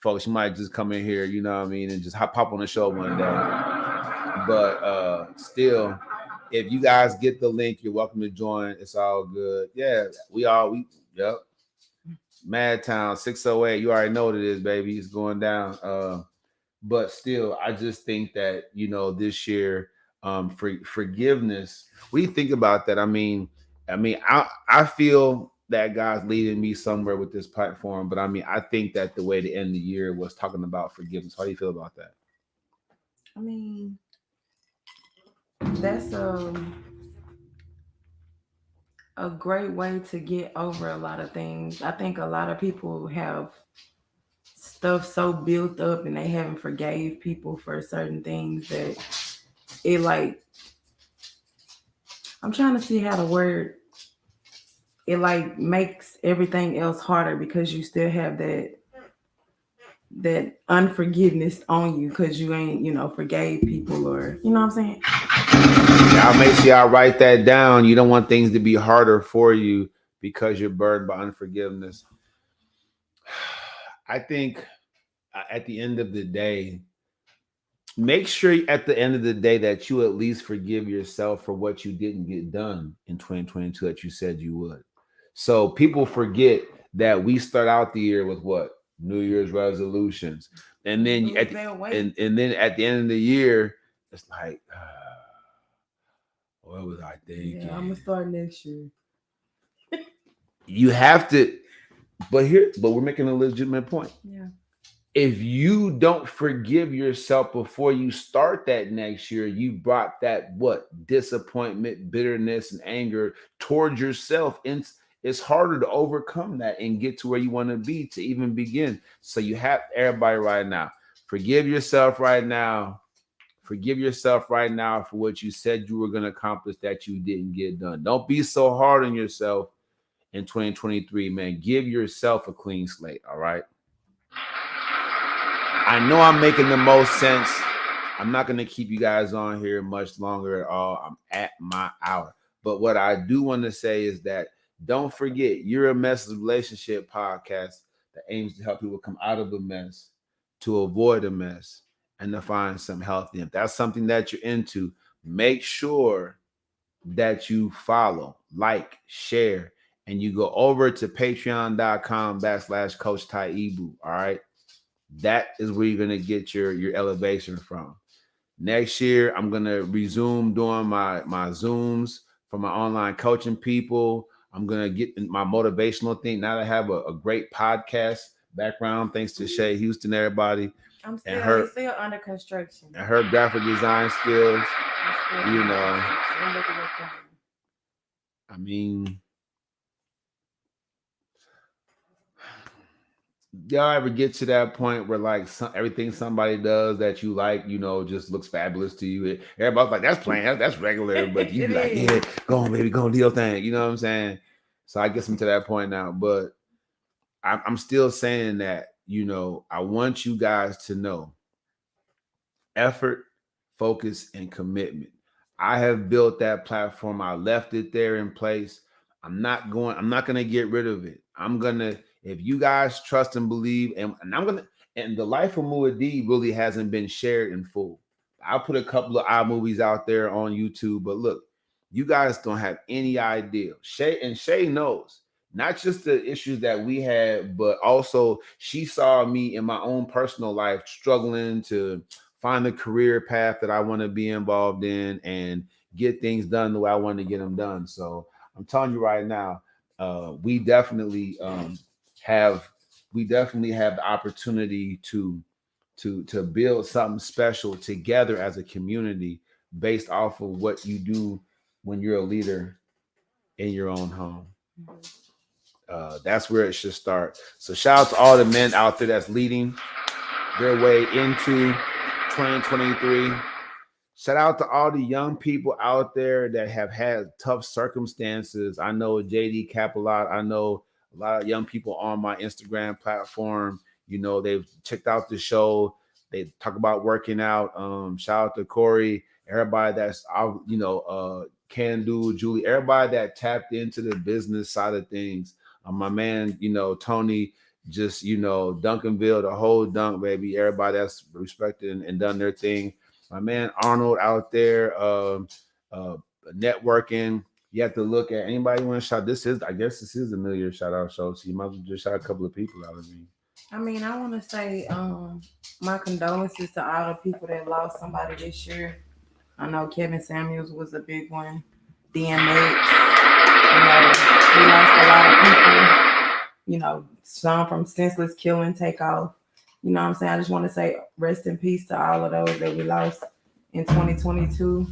S1: Folks, you might just come in here, you know what I mean, and just pop on the show one day. But still, if you guys get the link, you're welcome to join. It's all good. Yeah, yep. Madtown 608. You already know what it is, baby. It's going down. But still, I just think that you know this year, forgiveness. What do you think about that? I feel that God's leading me somewhere with this platform, but I mean, I think that the way to end the year was talking about forgiveness. How do you feel about that?
S7: I mean, that's a great way to get over a lot of things. I think a lot of people have stuff so built up and they haven't forgave people for certain things that it like I'm trying to see how to word it like makes everything else harder because you still have that unforgiveness on you because you ain't forgave people or you know what I'm saying.
S1: I'll make sure y'all write that down. You don't want things to be harder for you because you're burdened by unforgiveness. I think at the end of the day, make sure at the end of the day that you at least forgive yourself for what you didn't get done in 2022 that you said you would. So people forget that we start out the year with what? New Year's resolutions. And then and then at the end of the year, it's like, what was I thinking?
S7: Yeah, I'm gonna start next year.
S1: You have to but we're making a legitimate point.
S7: Yeah.
S1: If you don't forgive yourself before you start that next year, you brought that what disappointment, bitterness, and anger towards yourself. And it's harder to overcome that and get to where you want to be to even begin. So you have everybody right now. Forgive yourself right now. Forgive yourself right now for what you said you were going to accomplish that you didn't get done. Don't be so hard on yourself in 2023, man. Give yourself a clean slate, all right? I know I'm making the most sense. I'm not going to keep you guys on here much longer at all. I'm at my hour. But what I do want to say is that don't forget, you're a mess relationship podcast that aims to help people come out of a mess, to avoid a mess, and to find something healthy. If that's something that you're into, make sure that you follow, like, share, and you go over to patreon.com/ Coach Taibu. All right. That is where you're gonna get your elevation from. Next year, I'm gonna resume doing my Zooms for my online coaching people. I'm gonna get in my motivational thing. Now that I have a great podcast background, thanks to Shay Houston, everybody,
S7: I'm
S1: and
S7: still
S1: her
S7: it's still under construction.
S1: and her graphic design skills.
S7: It's still
S1: You
S7: under
S1: know,
S7: construction. I'm looking at that.
S1: I mean, y'all ever get to that point where like everything somebody does that you like, just looks fabulous to you? Everybody's like, that's plain, that's regular, but you
S7: It
S1: be like,
S7: is.
S1: yeah, go on, baby, go on, do your thing. You know what I'm saying? So I guess I'm to that point now, but I'm still saying that, I want you guys to know effort, focus, and commitment. I have built that platform. I left it there in place. I'm not gonna get rid of it. If you guys trust and believe, and the life of Muad'Dib really hasn't been shared in full. I'll put a couple of iMovies out there on YouTube, but look, you guys don't have any idea. Shay knows not just the issues that we had, but also she saw me in my own personal life struggling to find the career path that I want to be involved in and get things done the way I want to get them done. So I'm telling you right now, we definitely have the opportunity to build something special together as a community based off of what you do when you're a leader in your own home. That's where it should start. So shout out to all the men out there that's leading their way into 2023. Shout out to all the young people out there that have had tough circumstances. I know JD Cap a lot. I know a lot of young people on my Instagram platform. They've checked out the show. They talk about working out. Shout out to Corey, everybody that's out, Can Do, Julie, everybody that tapped into the business side of things. My man, Tony, just Duncanville, the whole dunk baby, everybody that's respected and done their thing. My man Arnold out there, uh, networking. You have to look at anybody you want to shout. I guess this is a New Year shout out show, so you might as well just shout a couple of people out of me.
S7: I mean, I want to say my condolences to all the people that lost somebody this year. I know Kevin Samuels was a big one. DMX, we lost a lot of people. Some from senseless killing, takeoff. You know what I'm saying? I just want to say rest in peace to all of those that we lost in 2022.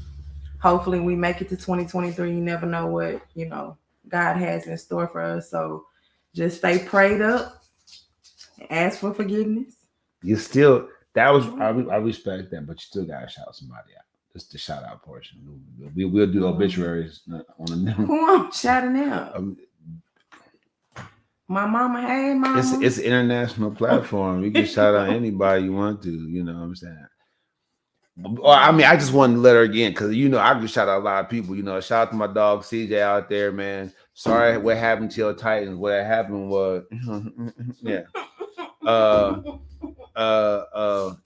S7: Hopefully we make it to 2023. You never know what, God has in store for us. So just stay prayed up, ask for forgiveness.
S1: You still I respect that, but you still gotta shout somebody out. Just the shout out portion. We'll do obituaries on the
S7: Who I'm shouting out? My mama, hey mama.
S1: It's an international platform. You can shout out anybody you want to. You know what I'm saying? Well, I mean, I just wanted to let her again because I can shout out a lot of people. Shout out to my dog CJ out there, man. Sorry what happened to your Titans. What happened was, yeah.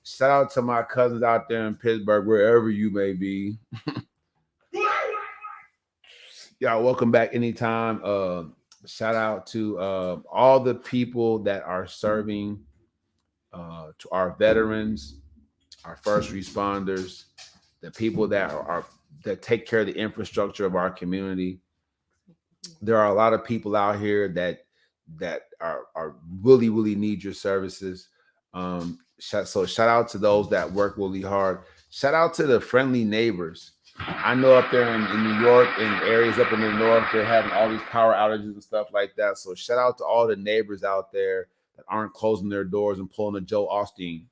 S1: Shout out to my cousins out there in Pittsburgh, wherever you may be. Y'all welcome back anytime. Shout out to all the people that are serving, to our veterans, our first responders, the people that take care of the infrastructure of our community. There are a lot of people out here that that are really really need your services. So shout out to those that work really hard. Shout out to the friendly neighbors. I know up there in New York and areas up in the north, they're having all these power outages and stuff like that. So shout out to all the neighbors out there that aren't closing their doors and pulling a Joe Austin.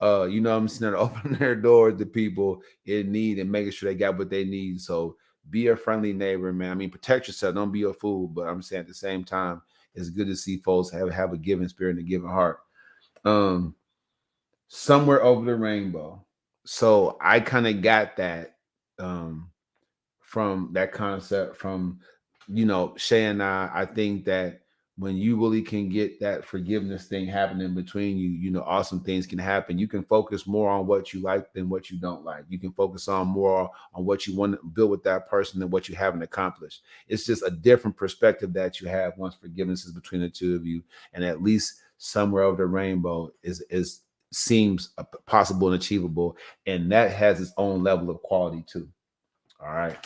S1: You know what I'm saying, opening their doors to people in need and making sure they got what they need. So be a friendly neighbor, man. I mean, protect yourself. Don't be a fool. But I'm saying at the same time, it's good to see folks have a giving spirit and a giving heart. Um, Somewhere over the rainbow. So I kind of got that um from that concept from Shay and I think that when you really can get that forgiveness thing happening between you, awesome things can happen. You can focus more on what you like than what you don't like. You can focus on more on what you want to build with that person than what you haven't accomplished. It's just a different perspective that you have once forgiveness is between the two of you, and at least somewhere over the rainbow is seems possible and achievable, and that has its own level of quality too. All right.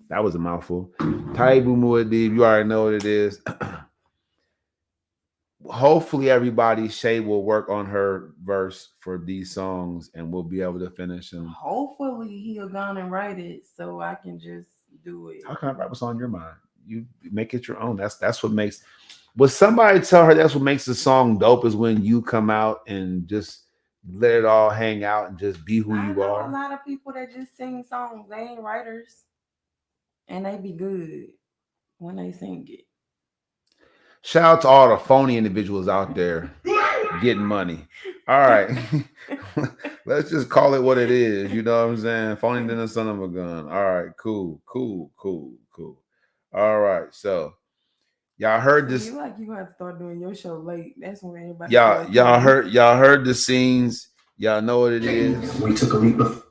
S1: That was a mouthful. Taibu Muad'Dib, you already know what it is. Hopefully, everybody, Shay will work on her verse for these songs and we'll be able to finish them.
S7: Hopefully, he'll go and write it so I can just do it.
S1: How can I write what's on your mind? You make it your own. That's what makes. But somebody tell her that's what makes the song dope is when you come out and just let it all hang out and just be who
S7: I
S1: you
S7: know
S1: are.
S7: a lot of people that just sing songs. They ain't writers, and they be good when they sing it.
S1: Shout out to all the phony individuals out there getting money. All right. Let's just call it what it is. You know what I'm saying? Phony than the son of a gun. All right, cool. All right. So y'all heard this.
S7: You like you have to start doing your show late. That's when everybody
S1: Y'all heard the scenes. Y'all know what it is.
S3: We took a leap of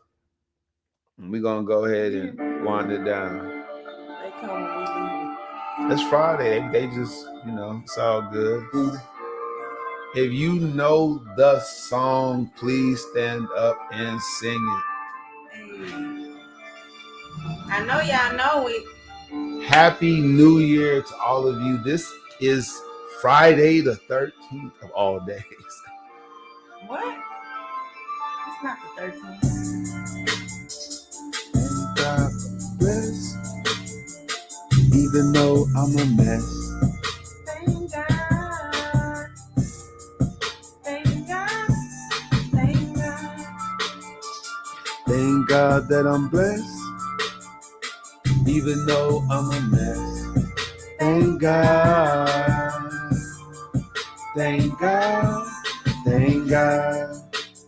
S1: We're gonna go ahead and wind it down.
S7: They come when we leave.
S1: It's Friday. They just, it's all good. If you know the song, please stand up and sing it.
S7: Hey. I know y'all know it.
S1: Happy New Year to all of you. This is Friday the 13th of all days.
S7: What? It's not the 13th.
S1: And God bless, even though I'm a mess.
S7: Thank God. Thank God. Thank God.
S1: Thank God that I'm blessed, even though I'm a mess. Thank God. Thank God. Thank God.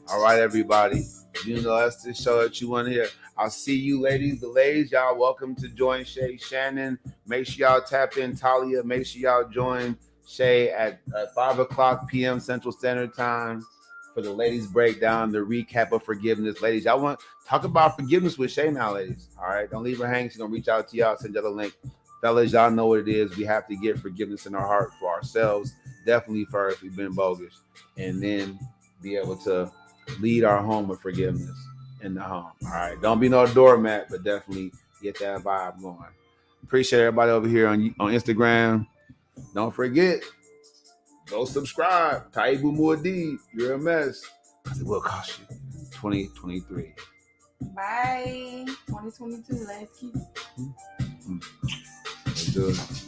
S1: All right, everybody. That's the show that you want to hear. I'll see you, ladies. The ladies, y'all welcome to join Shay Shannon. Make sure y'all tap in Talia. Make sure y'all join Shay at 5 o'clock p.m. Central Standard Time for the ladies breakdown, the recap of forgiveness. Ladies, y'all want to talk about forgiveness with Shay now, ladies. All right, don't leave her hanging. She's going to reach out to y'all, send y'all the link. Fellas, y'all know what it is. We have to get forgiveness in our heart for ourselves. Definitely first, we've been bogus. And then be able to lead our home with forgiveness in the home. All right. Don't be no doormat, but definitely get that vibe going. Appreciate everybody over here on Instagram. Don't forget, go subscribe. Taibu Muad'Dib, you're a mess. Because it will cost you. 2023.
S7: Bye. 2022. Let's keep.
S1: Let's do it.